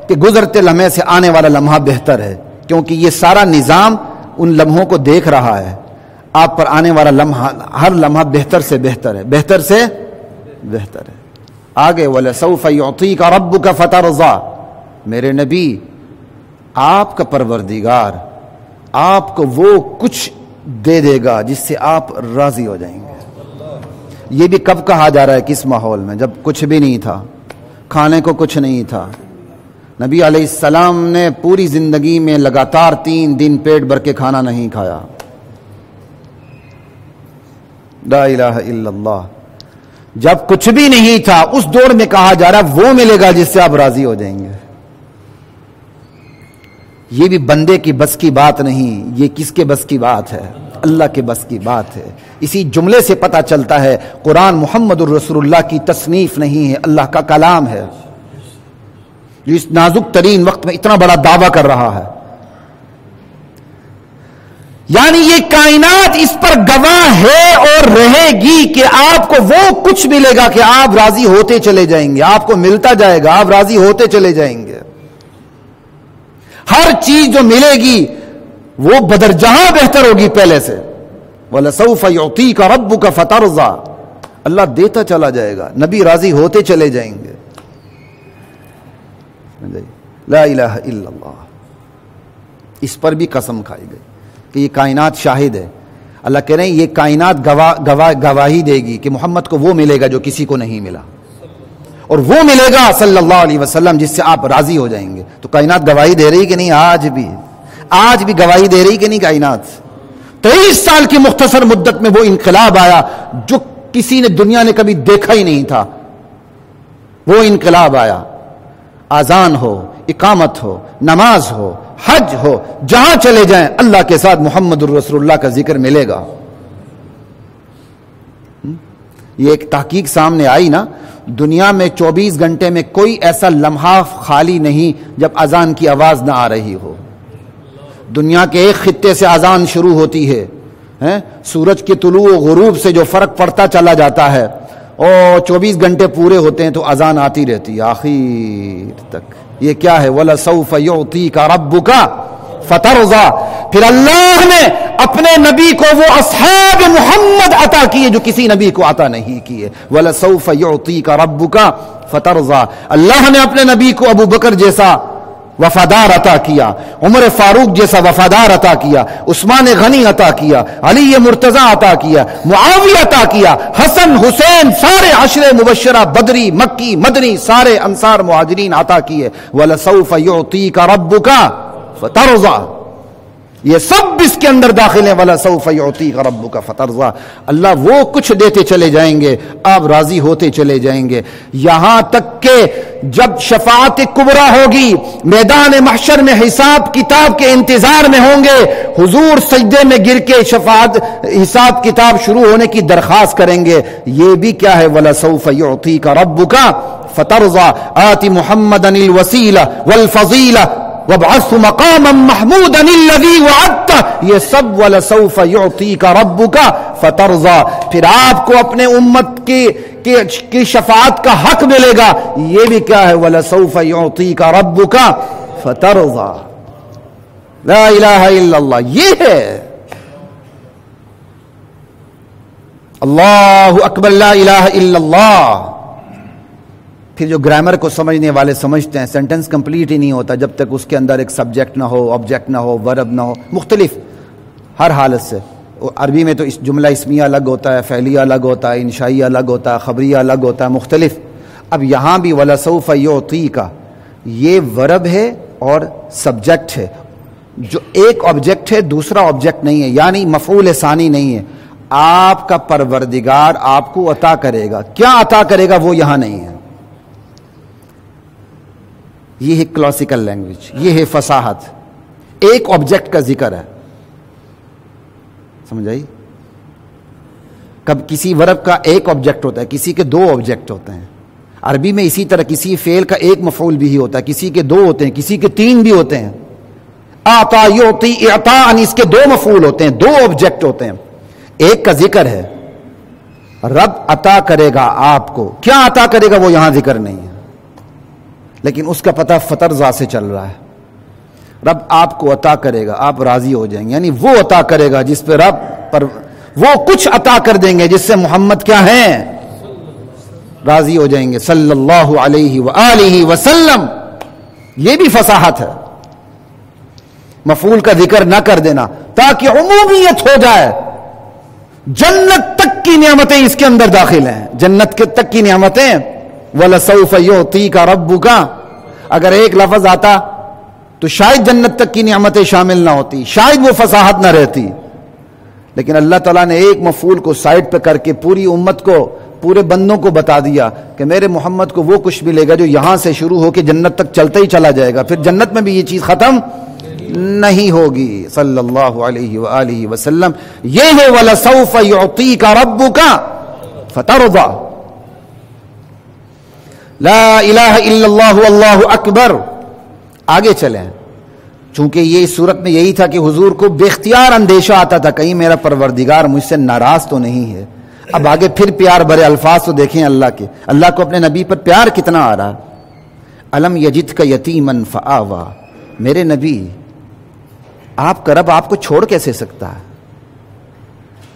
کہ گزرتے لمحے سے آنے والا لمحہ بہتر ہے، کیونکہ یہ سارا نظام ان لمحوں کو دیکھ رہا ہے. آپ پر آنے والا لمحہ، ہر لمحہ بہتر سے بہتر ہے، بہتر سے بہتر ہے. آگے وَلَسَوْفَ يُعْطِيكَ رَبُّكَ فَتَرْضَىٰ. میرے نبی، آپ کا پروردگار آپ کو وہ کچھ دے دے گا جس سے آپ راضی ہو جائیں گے. یہ بھی کب کہا جا رہا ہے؟ کس ماحول میں؟ جب کچھ بھی نہیں تھا، کھانے کو کچھ نہیں تھا. نبی علیہ السلام نے پوری زندگی میں لگاتار 3 دن پیٹ بھر کے کھانا نہیں کھایا. لا الہ الا اللہ. جب کچھ بھی نہیں تھا اس دور میں کہا جا رہا ہے وہ ملے گا جس سے آپ راضی ہو جائیں گے. یہ بھی بندے کی بس کی بات نہیں، یہ کس کے بس کی بات ہے؟ اللہ کے بس کی بات ہے. اسی جملے سے پتہ چلتا ہے قرآن محمد الرسول اللہ کی تصنیف نہیں ہے، اللہ کا کلام ہے جو اس نازک ترین وقت میں اتنا بڑا دعویٰ کر رہا ہے. یعنی یہ کائنات اس پر گواہ ہے اور رہے گی کہ آپ کو وہ کچھ ملے گا کہ آپ راضی ہوتے چلے جائیں گے. آپ کو ملتا جائے گا، آپ راضی ہوتے چلے جائیں گے. ہر چیز جو ملے گی وہ بدرجہاں بہتر ہوگی پہلے سے. وَلَسَوْفَ يُعْطِيكَ رَبُّكَ فَتَرْضَىٰ. اللہ دیتا چلا جائے گا، نبی راضی ہوتے چلے جائیں گے. لا الہ الا اللہ. اس پر بھی قسم کھائی گئی کہ یہ کائنات شاہد ہے. اللہ کہہ رہے ہیں یہ کائنات گواہی دے گی کہ محمد کو وہ ملے گا جو کسی کو نہیں ملا، اور وہ ملے گا صلی اللہ علیہ وسلم جس سے آپ راضی ہو جائیں گے. تو کائنات گواہی دے رہی کہ نہیں؟ آج بھی گواہی دے رہی کہ نہیں کائنات؟ 23 سال کی مختصر مدت میں وہ انقلاب آیا جو کسی نے دنیا نے کبھی دیکھا ہی نہیں تھا. وہ انقلاب آیا. اذان ہو، اقامت ہو، نماز ہو، حج ہو، جہاں چلے جائیں اللہ کے ساتھ محمد الرسول اللہ کا ذکر ملے گا. یہ ایک تحقیق سامنے آئی نا، دنیا میں 24 گھنٹے میں کوئی ایسا لمحہ خالی نہیں جب اذان کی آواز نہ آ رہی ہو. دنیا کے ایک خطے سے اذان شروع ہوتی ہے، سورج کے طلوع و غروب سے جو فرق پڑتا چلا جاتا ہے، اور 24 گھنٹے پورے ہوتے ہیں تو اذان آتی رہتی ہے آخر تک. یہ کیا ہے؟ وَلَسَوْفَ يُعْطِيكَ رَبُّكَ فَتَرْضَىٰ. پھر اللہ نے اپنے نبی کو وہ اصحاب محمد عطا کیے جو کسی نبی کو عطا نہیں کیے. وَلَسَوْفَ يُعْطِيكَ رَبُّكَ فَتَرْضَىٰ. اللہ نے اپنے نبی کو ابو بکر جیسا وفادار عطا کیا، عمر فاروق جیسا وفادار عطا کیا، عثمان غنی عطا کیا، علی مرتضی عطا کیا، معاویہ عطا کیا، حسن حسین، سارے عشر مبشرہ بدری مکی مدنی سارے انصار مہاجرین عطا کیے. وَلَسَوْفَ يُعْطِيكَ رَبُّكَ فَتَرْضَىٰ. یہ سب اس کے اندر داخل ہیں. وَلَسَوْفَ يُعْطِيكَ رَبُّكَ فَتَرْضَىٰ. اللہ وہ کچھ دیتے چلے جائیں گے، آپ راضی ہوتے چلے جائیں گے، یہاں تک کہ جب شفاعت کبریٰ ہوگی، میدان محشر میں حساب کتاب کے انتظار میں ہوں گے، حضور سجدے میں گر کے حساب کتاب شروع ہونے کی درخواست کریں گے. یہ بھی کیا ہے؟ وَلَسَوْفَ يُعْطِيكَ رَبُّكَ فَتَرْضَىٰ. آتِ مُحَمَّدًا الْوَسِيلَةَ وَالْفَضِيلَةَ وَابْعَثْهُ مَقَامًا مَحْمُودًا الَّذِي وَعَدتَّهُ. یہ سب وَلَسَوْفَ يُعْطِيكَ رَبُّكَ فَتَرْضَىٰ. پھر آپ کو اپنے امت کی شفاعت کا حق ملے گا. یہ بھی کیا ہے؟ وَلَسَوْفَ يُعْطِيكَ رَبُّكَ فَتَرْضَىٰ. لا الہ الا اللہ. یہ ہے اللہ اکبر. لا الہ الا اللہ. پھر جو گرامر کو سمجھنے والے سمجھتے ہیں سینٹنس کمپلیٹ ہی نہیں ہوتا جب تک اس کے اندر ایک سبجیکٹ نہ ہو، آبجیکٹ نہ ہو، ورب نہ ہو، مختلف ہر حالت سے. عربی میں تو اس جملہ اسمیہ الگ ہوتا ہے، فعلیہ الگ ہوتا ہے، انشائیہ الگ ہوتا ہے، خبریہ الگ ہوتا ہے، مختلف. اب یہاں بھی وَلَسَوْفَ يُعْطِيكَ یہ ورب ہے اور سبجیکٹ ہے. جو ایک آبجیکٹ ہے دوسرا آبجیکٹ نہیں ہے، یعنی مفعول ثانی نہیں ہے. آپ کا پروردگار آپ کو عطا کرے گا. کیا عطا کرے گا وہ یہاں نہیں ہے. یہ ہے کلاسیکل لینگویج، یہ ہے فصاحت. ایک آبجیکٹ کا ذکر ہے، سمجھ آئی؟ کب کسی ورب کا ایک آبجیکٹ ہوتا ہے، کسی کے 2 آبجیکٹ ہوتے ہیں. عربی میں اسی طرح کسی فعل کا ایک مفعول بھی ہوتا ہے، کسی کے دو ہوتے ہیں، کسی کے تین بھی ہوتے ہیں. آتا یعطی اعطاء، اس کے دو مفعول ہوتے ہیں، دو آبجیکٹ ہوتے ہیں. ایک کا ذکر ہے رب عطا کرے گا آپ کو، کیا عطا کرے گا وہ یہاں ذکر نہیں ہے، لیکن اس کا پتہ فطر ذات سے چل رہا ہے. رب آپ کو عطا کرے گا، آپ راضی ہو جائیں گے، یعنی وہ عطا کرے گا جس پہ رب پر وہ کچھ عطا کر دیں گے جس سے محمد کیا ہیں، راضی ہو جائیں گے صلی اللہ علیہ وآلہ وسلم. یہ بھی فصاحت ہے، مفعول کا ذکر نہ کر دینا تاکہ عمومیت ہو جائے. جنت تک کی نعمتیں اس کے اندر داخل ہیں، جنت کے تک کی نعمتیں. وَلَسَوْفَ يُعْطِيكَ رَبُّكَ، اگر ایک لفظ آتا تو شاید جنت تک کی نعمتیں شامل نہ ہوتی، شاید وہ فصاحت نہ رہتی، لیکن اللہ تعالیٰ نے ایک مفعول کو سائڈ پہ کر کے پوری امت کو، پورے بندوں کو بتا دیا کہ میرے محمد کو وہ کچھ ملے گا جو یہاں سے شروع ہو کے جنت تک چلتا ہی چلا جائے گا، پھر جنت میں بھی یہ چیز ختم نہیں ہوگی صلی اللہ علیہ وآلہ وسلم. یہ ہے وَلَسَوْفَ يُعْطِيكَ رَبُّكَ فَتَرْضَى. لا الہ الا اللہ واللہ اکبر. آگے چلیں، چونکہ یہ اس صورت میں یہی تھا کہ حضور کو بے اختیار اندیشہ آتا تھا کہیں میرا پروردگار مجھ سے ناراض تو نہیں ہے. اب آگے پھر پیار بھرے الفاظ تو دیکھیں اللہ کے، اللہ کو اپنے نبی پر پیار کتنا آ رہا. الم یجدک یتیما فآویٰ، میرے نبی آپ کا رب آپ کو چھوڑ کیسے سکتا ہے؟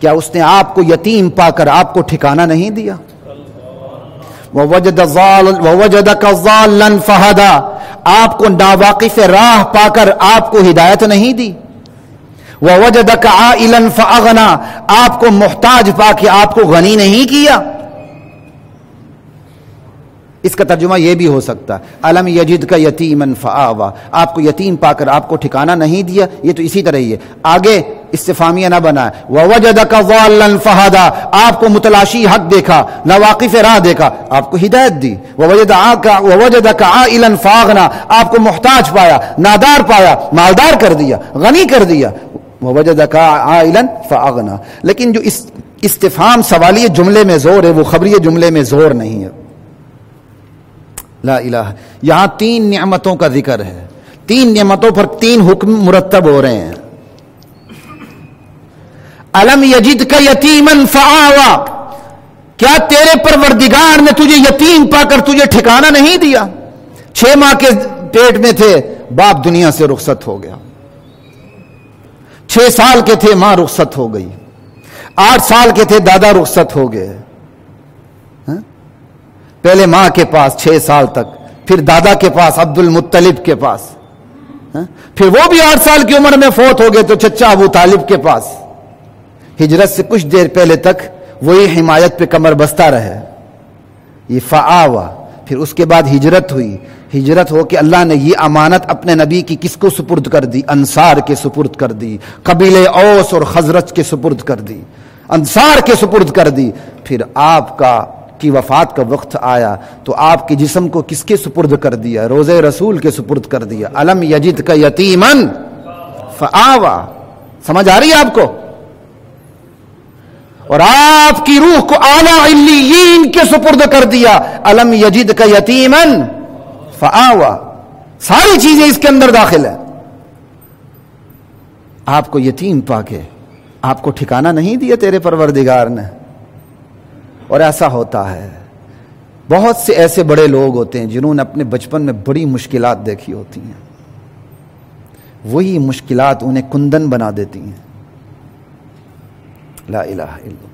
کیا اس نے آپ کو یتیم پا کر آپ کو ٹھکانہ نہیں دیا؟ وَوَجَدَكَ ضَالًّا فَهَدَىٰ، آپ کو ناواقف راہ پا کر آپ کو ہدایت نہیں دی. وَوَجَدَكَ عَائِلًا فَأَغْنَىٰ، آپ کو محتاج پا کے آپ کو غنی نہیں کیا. اس کا ترجمہ یہ بھی ہو سکتا ہے الم یجدک یتیما فآویٰ، آپ کو یتیم پا کر آپ کو ٹھکانہ نہیں دیا. یہ تو اسی طرح ہی ہے، آگے استفہامیہ نہ بنا. وَوَجَدَكَ ضَالًّا فَهَدَىٰ، آپ کو متلاشی حق دیکھا، ناواقف راہ دیکھا، آپ کو ہدایت دی. وَوَجَدَكَ عَائِلًا فَأَغْنَىٰ، آپ کو محتاج پایا، نادار پایا، مالدار کر دیا، غنی کر دیا. وَوَجَدَكَ عَائِلًا فَأَغْنَىٰ. لیکن جو استفہام سوالیہ جملے میں زور ہے وہ خبریہ جملے میں زور نہیں ہے. لا الہ، یہاں تین نعمتوں کا ذکر ہے، تین نعمتوں پر تین حکم مرتب ہو رہے ہیں. الم یجدک یتیما فآویٰ، کیا تیرے پروردگار نے تجھے یتیم پا کر تجھے ٹھکانہ نہیں دیا؟ 6 ماہ کے پیٹ میں تھے، باپ دنیا سے رخصت ہو گیا. 6 سال کے تھے، ماں رخصت ہو گئی. 8 سال کے تھے، دادا رخصت ہو گئے. پہلے ماں کے پاس 6 سال تک، پھر دادا کے پاس عبد المطلب کے پاس، پھر وہ بھی 8 سال کی عمر میں فوت ہو گئے تو چچا ابو طالب کے پاس. ہجرت سے کچھ دیر پہلے تک وہی حمایت پہ کمر بستہ رہے. یہ فآویٰ. پھر اس کے بعد ہجرت ہوئی، ہجرت ہو کے اللہ نے یہ امانت اپنے نبی کی کس کو سپرد کر دی؟ انصار کے سپرد کر دی، قبیلے اوس اور خزرج کے سپرد کر دی، انصار کے سپرد کر دی. پھر آپ کی وفات کا وقت آیا تو آپ کے جسم کو کس کے سپرد کر دیا؟ روضہ رسول کے سپرد کر دیا. الم یجدک یتیما فآویٰ. سمجھ آ رہی ہے آپ کو؟ اور آپ کی روح کو اعلیٰ علیین کے سپرد کر دیا. الم یجدک یتیما فآویٰ. ساری چیزیں اس کے اندر داخل ہیں. آپ کو یتیم پا کے آپ کو ٹھکانہ نہیں دیا تیرے پروردگار نے. اور ایسا ہوتا ہے، بہت سے ایسے بڑے لوگ ہوتے ہیں جنہوں نے اپنے بچپن میں بڑی مشکلات دیکھی ہوتی ہیں، وہی مشکلات انہیں کندن بنا دیتی ہیں. لا الہ الا اللہ.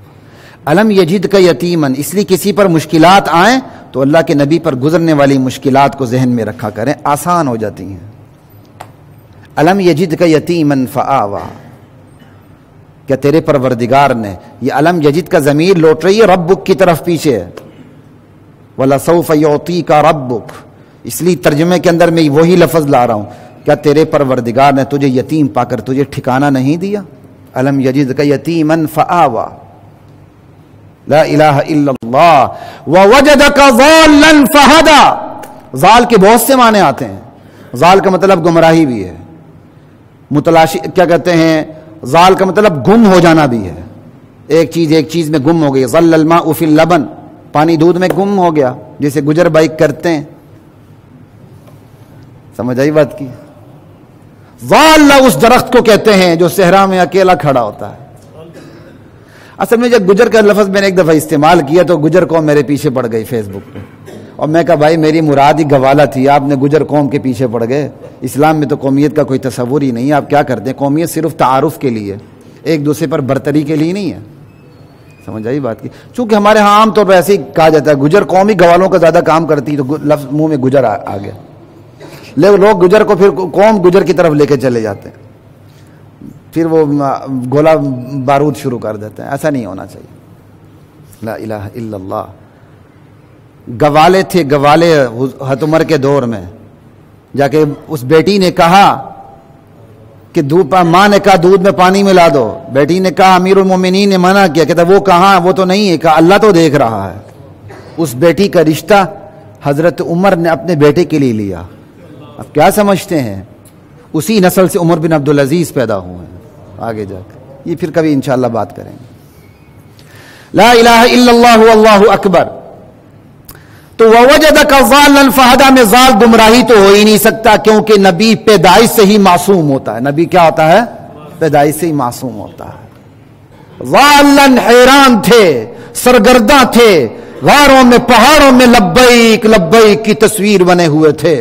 الم یجدک یتیما، اس لیے کسی پر مشکلات آئیں تو اللہ کے نبی پر گزرنے والی مشکلات کو ذہن میں رکھا کریں، آسان ہو جاتی ہیں. الم یجدک یتیما فآویٰ، کیا تیرے پروردگار نے، یہ الم یجد کا ضمیر لوٹ رہی ہے ربک کی طرف پیچھے. وَلَسَوْفَ يُعْطِيكَ رَبُّكَ، اس لیے ترجمے کے اندر میں وہی لفظ لا رہا ہوں. کیا تیرے پروردگار نے تجھے یتیم پا کر تجھے ٹھکانہ نہیں دیا؟ الم یجدک یتیما فآویٰ. لا الہ الا اللہ. وَوَجَدَكَ ضَالًّا فَهَدَىٰ. ضال کے بہت سے معنی آتے ہیں. ضال کا مطلب گمراہی بھی ہے، متلاشی کیا کہتے ہیں، ضال کا مطلب گم ہو جانا بھی ہے. ایک چیز میں گم ہو گئی. ضل الماء فی اللبن، پانی دودھ میں گم ہو گیا، جیسے گجر بائک کرتے ہیں. سمجھ آئی بات کی؟ ضال اس درخت کو کہتے ہیں جو صحرا میں اکیلا کھڑا ہوتا ہے. اصل میں جب گجر کا لفظ میں نے ایک دفعہ استعمال کیا تو گجر قوم میرے پیچھے پڑ گئی فیس بک پہ، اور میں کہا بھائی میری مراد ہی گوالا تھی، آپ نے گجر قوم کے پیچھے پڑ گئے. اسلام میں تو قومیت کا کوئی تصور ہی نہیں ہے. آپ کیا کرتے ہیں؟ قومیت صرف تعارف کے لیے، ایک دوسرے پر برتری کے لیے نہیں ہے. سمجھ آئی بات کی؟ چونکہ ہمارے ہاں عام طور پر ایسے ہی کہا جاتا ہے گجر قوم ہی گوالوں کا زیادہ کام کرتی، تو لفظ منہ میں گجر آ گیا. لوگ گجر کو پھر قوم گجر کی طرف لے کے چلے جاتے ہیں، پھر وہ گولا بارود شروع کر دیتے ہیں. ایسا نہیں ہونا چاہیے. لا الہ الا اللہ. گوالے تھے، گوالے حضرت عمر کے دور میں جا کے اس بیٹی نے کہا کہ ماں نے کہا دودھ میں پانی ملا دو. بیٹی نے کہا امیر المومنین نے منع کیا. کہتا وہ کہاں، وہ تو نہیں ہے. کہا اللہ تو دیکھ رہا ہے. اس بیٹی کا رشتہ حضرت عمر نے اپنے بیٹے کے لیے لیا. اب کیا سمجھتے ہیں؟ اسی نسل سے عمر بن عبدالعزیز پیدا ہوئے ہیں آگے جا کے. یہ پھر کبھی انشاءاللہ بات کریں گے. لا الہ الا اللہ واللہ اکبر. تو ووجدک ضالا فہدی میں ضال گمراہی تو ہو ہی نہیں سکتا، کیونکہ نبی پیدائش سے ہی معصوم ہوتا ہے. نبی کیا ہوتا ہے؟ پیدائش سے ہی معصوم ہوتا ہے. ضالا حیران تھے، سرگرداں تھے، غاروں میں پہاڑوں میں لبیک لبیک کی تصویر بنے ہوئے تھے.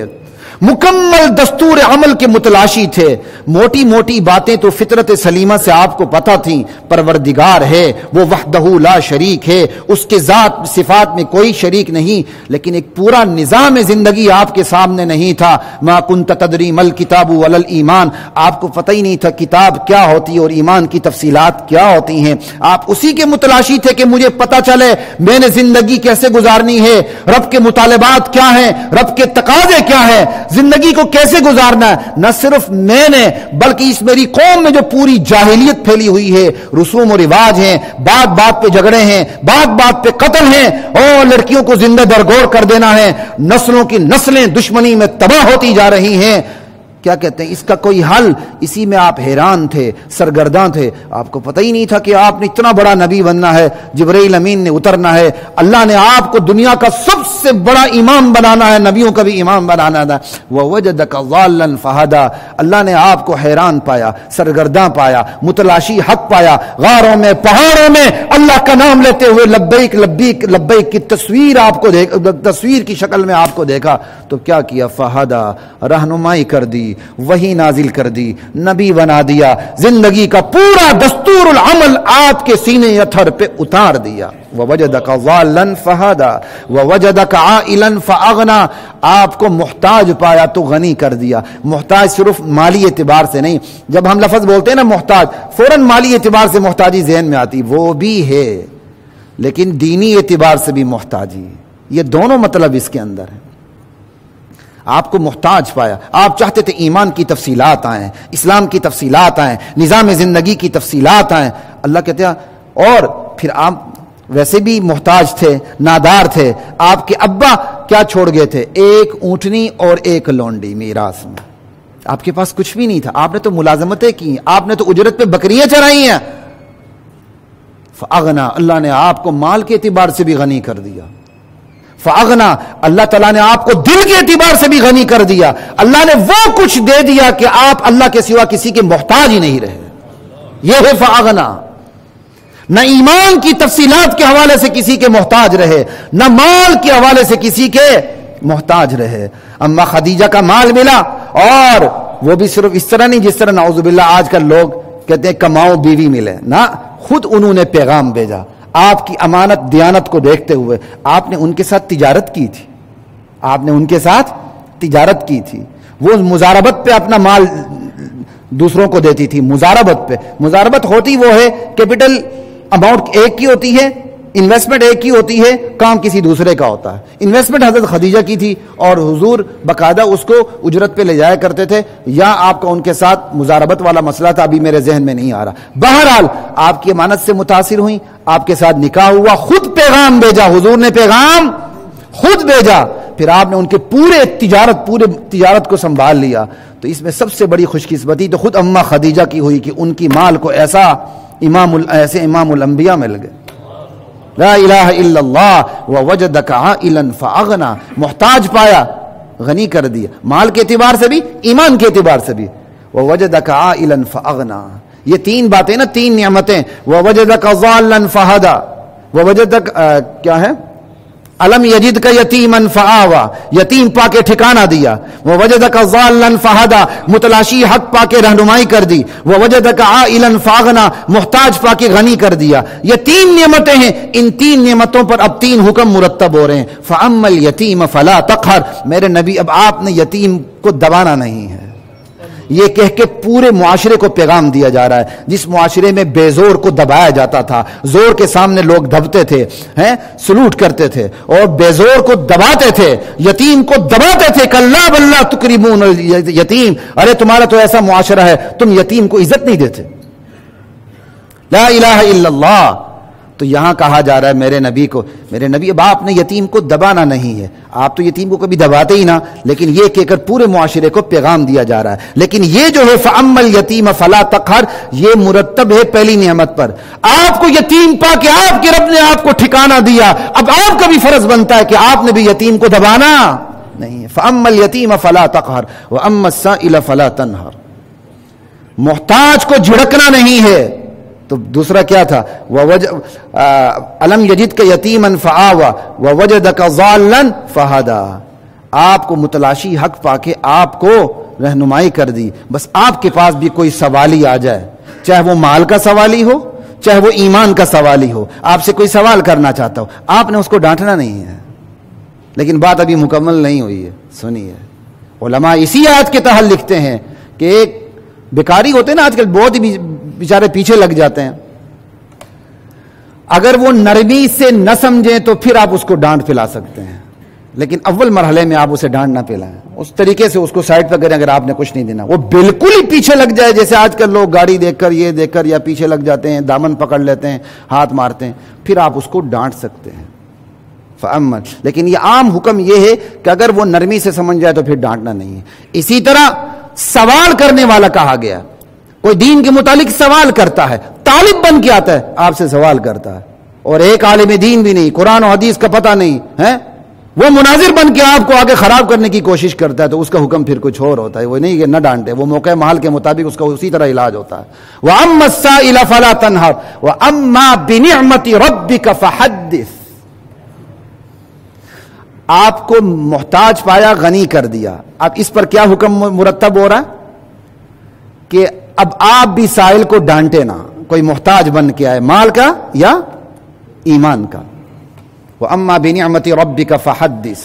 مکمل دستور عمل کے متلاشی تھے. موٹی موٹی باتیں تو فطرت سلیمہ سے آپ کو پتہ تھیں. پروردگار ہے، وہ وحدہ لا شریک ہے، اس کے ذات صفات میں کوئی شریک نہیں. لیکن ایک پورا نظام زندگی آپ کے سامنے نہیں تھا. ما کنت تدری مل کتاب ولا ایمان. آپ کو پتہ ہی نہیں تھا کتاب کیا ہوتی ہے اور ایمان کی تفصیلات کیا ہوتی ہیں. آپ اسی کے متلاشی تھے کہ مجھے پتہ چلے میں نے زندگی کیسے گزارنی ہے، رب کے مطالبات کیا ہیں، رب کے تقاضے کیا ہیں، زندگی کو کیسے گزارنا ہے. نہ صرف میں نے بلکہ اس میری قوم میں جو پوری جاہلیت پھیلی ہوئی ہے، رسوم و رواج ہیں، بات بات پہ جھگڑے ہیں، بات بات پہ قتل ہیں، اور لڑکیوں کو زندہ درگور کر دینا ہے. نسلوں کی نسلیں دشمنی میں تباہ ہوتی جا رہی ہیں. کیا کہتے ہیں؟ اس کا کوئی حل. اسی میں آپ حیران تھے، سرگرداں تھے. آپ کو پتہ ہی نہیں تھا کہ آپ نے اتنا بڑا نبی بننا ہے، جبرائیل امین نے اترنا ہے، اللہ نے آپ کو دنیا کا سب سے بڑا امام بنانا ہے، نبیوں کا بھی امام بنانا ہے. ووجدک ضالا فہدی. اللہ نے آپ کو حیران پایا، سرگرداں پایا، متلاشی حق پایا. غاروں میں پہاڑوں میں اللہ کا نام لیتے ہوئے لبیک لبیک لبیک کی تصویر آپ کو تصویر کی شکل میں آپ کو دیکھا. تو کیا کیا؟ فہدی، رہنمائی کر دی، وہی نازل کر دی، نبی بنا دیا، زندگی کا پورا دستور العمل آپ کے سینے اتھر پہ اتار دیا. ووجدک ضالا فہدی ووجدک عائلا فاغنی. آپ کو محتاج پایا تو غنی کر دیا. محتاج صرف مالی اعتبار سے نہیں. جب ہم لفظ بولتے ہیں نا محتاج، فوراً مالی اعتبار سے محتاجی ذہن میں آتی، وہ بھی ہے، لیکن دینی اعتبار سے بھی محتاجی. یہ دونوں مطلب اس کے اندر ہیں. آپ کو محتاج پایا. آپ چاہتے تھے ایمان کی تفصیلات آئیں، اسلام کی تفصیلات آئیں، نظام زندگی کی تفصیلات آئیں. اللہ کہتے ہیں اور پھر آپ ویسے بھی محتاج تھے، نادار تھے. آپ کے ابا کیا چھوڑ گئے تھے؟ ایک اونٹنی اور ایک لونڈی میراث میں. آپ کے پاس کچھ بھی نہیں تھا. آپ نے تو ملازمتیں کی، آپ نے تو اجرت پہ بکریاں چرائی ہیں. فاغنا، اللہ نے آپ کو مال کے اعتبار سے بھی غنی کر دیا. فاغنا، اللہ تعالیٰ نے آپ کو دل کے اعتبار سے بھی غنی کر دیا. اللہ نے وہ کچھ دے دیا کہ آپ اللہ کے سوا کسی کے محتاج ہی نہیں رہے. یہ ہے فاغنا. نہ ایمان کی تفصیلات کے حوالے سے کسی کے محتاج رہے، نہ مال کے حوالے سے کسی کے محتاج رہے. اما خدیجہ کا مال ملا، اور وہ بھی صرف اس طرح نہیں جس طرح نعوذ باللہ آج کل لوگ کہتے ہیں کماؤ بیوی ملے. نہ، خود انہوں نے پیغام بھیجا. آپ کی امانت دیانت کو دیکھتے ہوئے آپ نے ان کے ساتھ تجارت کی تھی. آپ نے ان کے ساتھ تجارت کی تھی. وہ مزاربت پہ اپنا مال دوسروں کو دیتی تھی. مزاربت پہ، مزاربت ہوتی وہ ہے کیپٹل اماؤنٹ ایک کی ہوتی ہے، انویسٹمنٹ ایک کی ہوتی ہے، کام کسی دوسرے کا ہوتا ہے. انویسٹمنٹ حضرت خدیجہ کی تھی اور حضور باقاعدہ اس کو اجرت پہ لے جایا کرتے تھے. یا آپ کا ان کے ساتھ مزاربت والا مسئلہ تھا، ابھی میرے ذہن میں نہیں آ رہا. بہرحال آپ کی امانت سے متاثر ہوئیں، آپ کے ساتھ نکاح ہوا، خود پیغام بھیجا. حضور نے پیغام خود بھیجا. پھر آپ نے ان کے پورے تجارت کو سنبھال لیا. تو اس میں سب سے بڑی خوش قسمتی تو خود اماں خدیجہ کی ہوئی کہ ان کی مال کو ایسے امام الانبیاء مل گئے. لا الہ الا اللہ ووجدک عائلا فاغنا، محتاج پایا غنی کر دیا، مال کے اعتبار سے بھی ایمان کے اعتبار سے بھی. ووجدک عائلا فاغنا، یہ تین باتیں نا، تین نعمتیں. ووجدک ضالا فہدی، ووجدک کیا ہے، الم یجد کا یتیما فآوا، یتیم پا کے ٹھکانہ دیا. ووجدک ضالا فہدی، متلاشی حق پا کے رہنمائی کر دی. ووجدک عائلا فاغنا، محتاج پا کے غنی کر دیا. یہ تین نعمتیں ہیں، ان تین نعمتوں پر اب تین حکم مرتب ہو رہے ہیں. فاما الیتیم فلا تقہر، میرے نبی اب آپ نے یتیم کو دبانا نہیں ہے. یہ کہہ کے پورے معاشرے کو پیغام دیا جا رہا ہے. جس معاشرے میں بے زور کو دبایا جاتا تھا، زور کے سامنے لوگ دبتے تھے، سلوٹ کرتے تھے اور بے زور کو دباتے تھے، یتیم کو دباتے تھے. کلا بل لا تکرمون الیتیم، ارے تمہارا تو ایسا معاشرہ ہے تم یتیم کو عزت نہیں دیتے. لا الہ الا اللہ. تو یہاں کہا جا رہا ہے میرے نبی کو، میرے نبی اب آپ نے یتیم کو دبانا نہیں ہے. آپ تو یتیم کو کبھی دباتے ہی نہ، لیکن یہ کہہ کر پورے معاشرے کو پیغام دیا جا رہا ہے. لیکن یہ جو ہے فَأَمَّا الْيَتِيمَ فَلَا تَقْهَرْ، یہ مرتب ہے پہلی نعمت پر. آپ کو یتیم پا کے آپ کے رب نے آپ کو ٹھکانہ دیا، اب آپ کا بھی فرض بنتا ہے کہ آپ نے بھی یتیم کو دبانا نہیں ہے. فَأَمَّا الْيَتِيمَ فَلَا تَقْهَرْ وَأَمَّا السَّائِلَ فَلَا تَنْهَرْ، محتاج کو جھڑکنا نہیں ہے. تو دوسرا کیا تھا، الم یجد کا یتیما فآوا ووجدک ضالا فہدی، آپ کو متلاشی حق پا کے آپ کو رہنمائی کر دی. بس آپ کے پاس بھی کوئی سوالی آ جائے، چاہے وہ مال کا سوالی ہو چاہے وہ ایمان کا سوالی ہو، آپ سے کوئی سوال کرنا چاہتا ہو، آپ نے اس کو ڈانٹنا نہیں ہے. لیکن بات ابھی مکمل نہیں ہوئی ہے، سنیے. علماء اسی آیت کے تحت لکھتے ہیں کہ ایک بیکاری ہوتے ہیں نا آج کل، بہت ہی بیچارے پیچھے لگ جاتے ہیں. اگر وہ نرمی سے نہ سمجھیں تو پھر آپ اس کو ڈانٹ پلا سکتے ہیں، لیکن اول مرحلے میں آپ اسے ڈانٹ نہ پلائیں، اس طریقے سے اس کو سائڈ پہ کریں. اگر آپ نے کچھ نہیں دینا، وہ بالکل ہی پیچھے لگ جائے، جیسے آج کل لوگ گاڑی دیکھ کر یہ دیکھ کر یا پیچھے لگ جاتے ہیں، دامن پکڑ لیتے ہیں، ہاتھ مارتے ہیں، پھر آپ اس کو ڈانٹ سکتے ہیں. فَأَمَّا، لیکن یہ عام حکم یہ ہے کہ اگر وہ نرمی سے سمجھ جائے تو پھر ڈانٹنا نہیں ہے. اسی طرح سوال کرنے والا کہا گیا، کوئی دین کے متعلق سوال کرتا ہے، طالب بن کے آتا ہے آپ سے سوال کرتا ہے، اور ایک عالم دین بھی نہیں، قرآن و حدیث کا پتہ نہیں ہے، وہ مناظر بن کے آپ کو آگے خراب کرنے کی کوشش کرتا ہے، تو اس کا حکم پھر کچھ اور ہوتا ہے. وہ نہیں کہ نہ ڈانٹے، وہ موقع محل کے مطابق اس کا اسی طرح علاج ہوتا ہے. وَأَمَّا السَّائِلَ فَلَا تَنْهَرْ وَأَمَّا بِنِعْمَةِ رَبِّكَ فَحَدِّثْ. آپ کو محتاج پایا، غنی کر دیا. اب اس پر کیا حکم مرتب ہو رہا ہے کہ اب آپ بھی سائل کو ڈانٹے نہ، کوئی محتاج بن کے آئے، مال کا یا ایمان کا. وَأَمَّا بِنِعْمَةِ رَبِّكَ فَحَدِّثْ،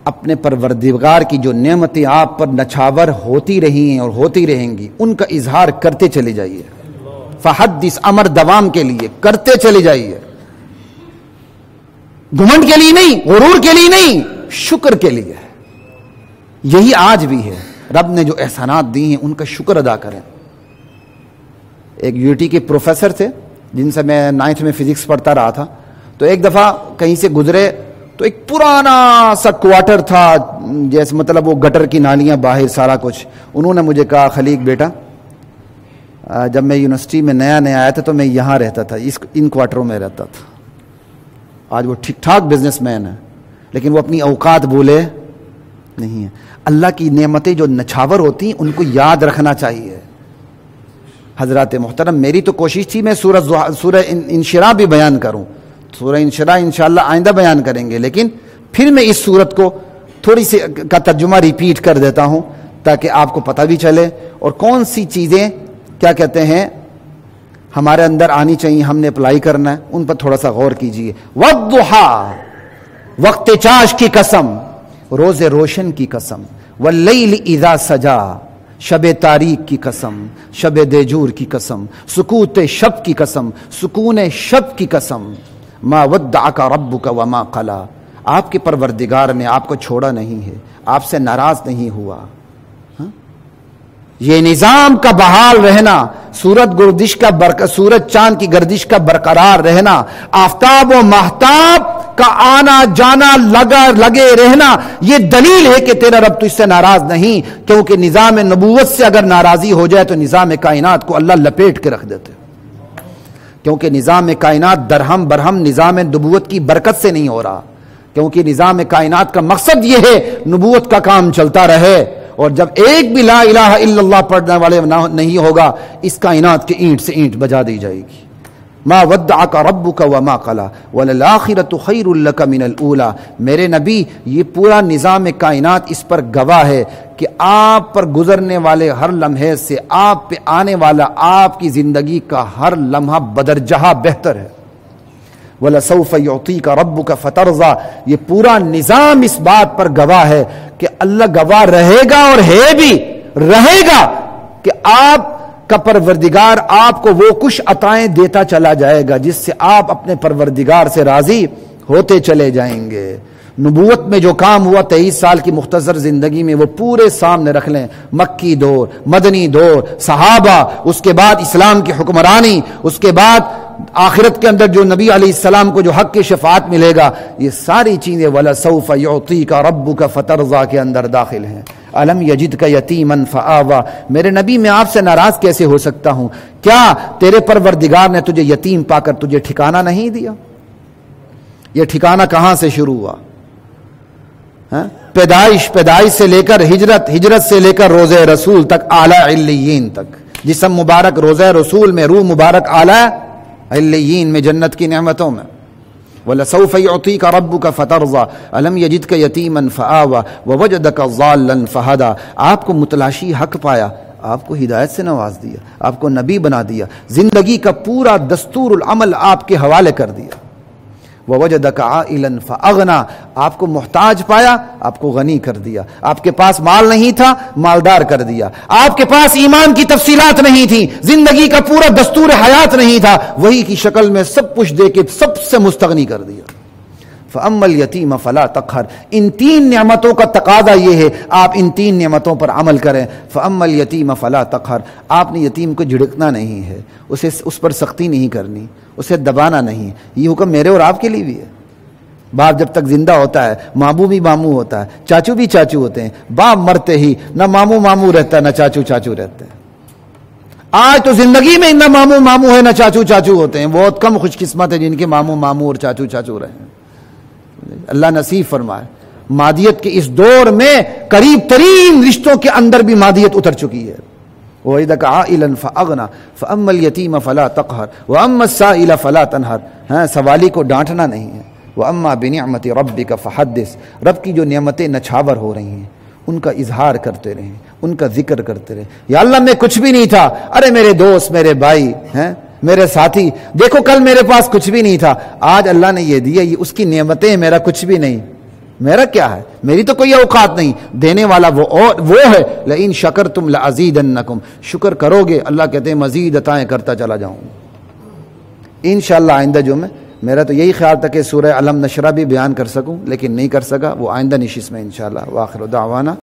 اپنے پروردگار کی جو نعمتیں آپ پر نچھاور ہوتی رہی ہیں اور ہوتی رہیں گی، ان کا اظہار کرتے چلے جائیے. فحدث، امر دوام کے لیے کرتے چلے جائیے، گھمنڈ کے لیے نہیں، غرور کے لیے نہیں، شکر کے لیے. یہی آج بھی ہے، رب نے جو احسانات دی ہیں ان کا شکر ادا کریں. ایک UT کے پروفیسر تھے جن سے میں 9th میں فزکس پڑھتا رہا تھا، تو ایک دفعہ کہیں سے گزرے تو ایک پرانا سا کوارٹر تھا، جیسے مطلب وہ گٹر کی نالیاں باہر سارا کچھ. انہوں نے مجھے کہا خلیق بیٹا، جب میں یونیورسٹی میں نیا آیا تھا تو میں یہاں رہتا تھا، ان کوارٹروں میں رہتا تھا. آج وہ ٹھیک ٹھاک بزنس مین ہے، لیکن وہ اپنی اوقات بھولے نہیں ہے. اللہ کی نعمتیں جو نچھاور ہوتی ہیں ان کو یاد رکھنا چاہیے. حضرات محترم، میری تو کوشش تھی میں سورہ انشراح بھی بیان کروں. سورہ انشراح انشاءاللہ آئندہ بیان کریں گے، لیکن پھر میں اس سورت کو تھوڑی سی کا ترجمہ ریپیٹ کر دیتا ہوں تاکہ آپ کو پتہ بھی چلے اور کون سی چیزیں کیا کہتے ہیں ہمارے اندر آنی چاہیے، ہم نے اپلائی کرنا ہے، ان پر تھوڑا سا غور کیجئے. والضحیٰ، وقت چاش کی قسم، روز روشن کی قسم. واللیل اذا سجا، شب تاریک کی قسم، شب دیجور کی قسم. سکوت شب کی قسم، سکون شب کی قسم. ما ودعک ربک وما قلا، آپ کے پروردگار نے آپ کو چھوڑا نہیں ہے، آپ سے ناراض نہیں ہوا. یہ نظام کا بحال رہنا، سورج چاند کی گردش کا برقرار رہنا، آفتاب و مہتاب کا آنا جانا لگے رہنا، یہ دلیل ہے کہ تیرا رب تجھ سے ناراض نہیں. کیونکہ نظام نبوت سے اگر ناراضی ہو جائے تو نظام کائنات کو اللہ لپیٹ کے رکھ دیتے. کیونکہ نظام کائنات درہم برہم نظام نبوت کی برکت سے نہیں ہو رہا، کیونکہ نظام کائنات کا مقصد یہ ہے نبوت کا کام چلتا رہے، اور جب ایک بھی لا الہ الا اللہ پڑھنے والے نہیں ہوگا اس کائنات کی اینٹ سے اینٹ بجا دی جائے گی۔ ما ودعک ربک وما قلی وللآخرۃ خیر لک من الاولی۔ میرے نبی یہ پورا نظام کائنات اس پر گواہ ہے کہ آپ پر گزرنے والے ہر لمحے سے آپ پہ آنے والا آپ کی زندگی کا ہر لمحہ بدرجہ بہتر ہے۔ وَلَسَوْفَ يُعْطِيكَ رَبُّكَ فَتَرْضَىٰ، یہ پورا نظام اس بات پر گواہ ہے کہ اللہ گواہ رہے گا اور ہے بھی رہے گا کہ آپ کا پروردگار آپ کو وہ کچھ عطائیں دیتا چلا جائے گا جس سے آپ اپنے پروردگار سے راضی ہوتے چلے جائیں گے۔ نبوت میں جو کام ہوا 23 سال کی مختصر زندگی میں وہ پورے سامنے رکھ لیں، مکی دور، مدنی دور، صحابہ، اس کے بعد اسلام کی حکمرانی، اس کے بعد آخرت کے اندر جو نبی علیہ السلام کو جو حق کی شفاعت ملے گا، یہ ساری چیزیں وَلَسَوْفَ يُعْطِيكَ رَبُّكَ فَتَرْضَىٰ کے اندر داخل ہیں۔ أَلَمْ يَجِدْكَ يَتِيمًا فَآوَىٰ، میرے نبی میں آپ سے ناراض کیسے ہو سکتا ہوں؟ کیا تیرے پروردگار نے تجھے یتیم پا کر تجھے ٹھکانہ نہیں دیا؟ یہ ٹھکانہ کہاں سے شروع ہوا؟ پیدائش سے لے کر ہجرت سے لے کر روضہ رسول تک، اعلیٰ علیین تک، جسم مبارک روضہ رسول میں، روح مبارک اعلیٰ علیین میں، جنت کی نعمتوں میں۔ وَلَسَوْفَ يُعْطِيكَ رَبُّكَ فَتَرْضَىٰ أَلَمْ يَجِدْكَ يَتِيمًا فَآوَىٰ وَوَجَدَكَ ضَالًّا فَهَدَىٰ، آپ کو متلاشی حق پایا، آپ کو ہدایت سے نواز دیا، آپ کو نبی بنا دیا، زندگی کا پورا دستور العمل آپ کے حوالے کر دیا۔ وَوَجَدَكَ عَائِلًا فَأَغْنَىٰ، آپ کو محتاج پایا، آپ کو غنی کر دیا، آپ کے پاس مال نہیں تھا، مالدار کر دیا، آپ کے پاس ایمان کی تفصیلات نہیں تھی، زندگی کا پورا دستور حیات نہیں تھا، وہی کی شکل میں سب کچھ دے کے سب سے مستغنی کر دیا۔ فَأَمَّا الْيَتِيمَ فَلَا تَقْهَرْ، ان تین نعمتوں کا تقاضا یہ ہے آپ ان تین نعمتوں پر عمل کریں۔ فَأَمَّا الْيَتِيمَ فَلَا تَقْهَرْ، آپ نے یتیم کو جھڑکنا نہیں ہے، اس پر سختی نہیں کرنی، اسے دبانا نہیں، یہ حکم میرے اور آپ کے لیے بھی ہے۔ باپ جب تک زندہ ہوتا ہے ماموں بھی ماموں ہوتا ہے، چاچو بھی چاچو ہوتے ہیں، باپ مرتے ہی نہ ماموں ماموں رہتا ہے نہ چاچو چاچو رہتا ہے۔ آج تو زندگی میں نہ ماموں ماموں ہے نہ چاچو چاچو ہوتے ہیں، بہت کم خوش قسمت ہے جن کے ماموں ماموں اور چاچو چاچو رہے ہیں۔ اللہ نصیب فرمائے۔ مادیت کے اس دور میں قریب ترین رشتوں کے اندر بھی مادیت اتر چکی ہے۔ وَإِذَا عَائِلًا فَأَغْنَىٰ فَأَمَّا الْيَتِيمَ فَلَا تَقْهَرْ وَأَمَّا السَّائِلَ فَلَا تَنْهَرْ، سوالی کو ڈانٹنا نہیں ہے۔ وَأَمَّا بِنِعْمَةِ رَبِّكَ فَحَدِّثْ، رب کی جو نعمتیں نچھاور ہو رہی ہیں ان کا اظہار کرتے رہیں، ان کا ذکر کرتے رہیں۔ یا اللہ میں کچھ بھی نہیں تھا، ارے میرے دوست، میرے بھائی ہیں، میرے ساتھی، دیکھو کل میرے پاس کچھ بھی نہیں تھا، آج اللہ نے یہ دیا، یہ اس کی نعمتیں، میرا کچھ بھی نہیں، میرا کیا ہے، میری تو کوئی اوقات نہیں، دینے والا وہ ہے۔ لئن شکرتم لازیدنکم، شکر کرو گے اللہ کہتے ہیں مزید عطائیں کرتا چلا جاؤں گا۔ انشاءاللہ آئندہ جمعہ میرا تو یہی خیال تھا کہ سورہ علم نشرہ بھی بیان کر سکوں، لیکن نہیں کر سکا، وہ آئندہ نشست میں انشاءاللہ۔ وآخر دعوانا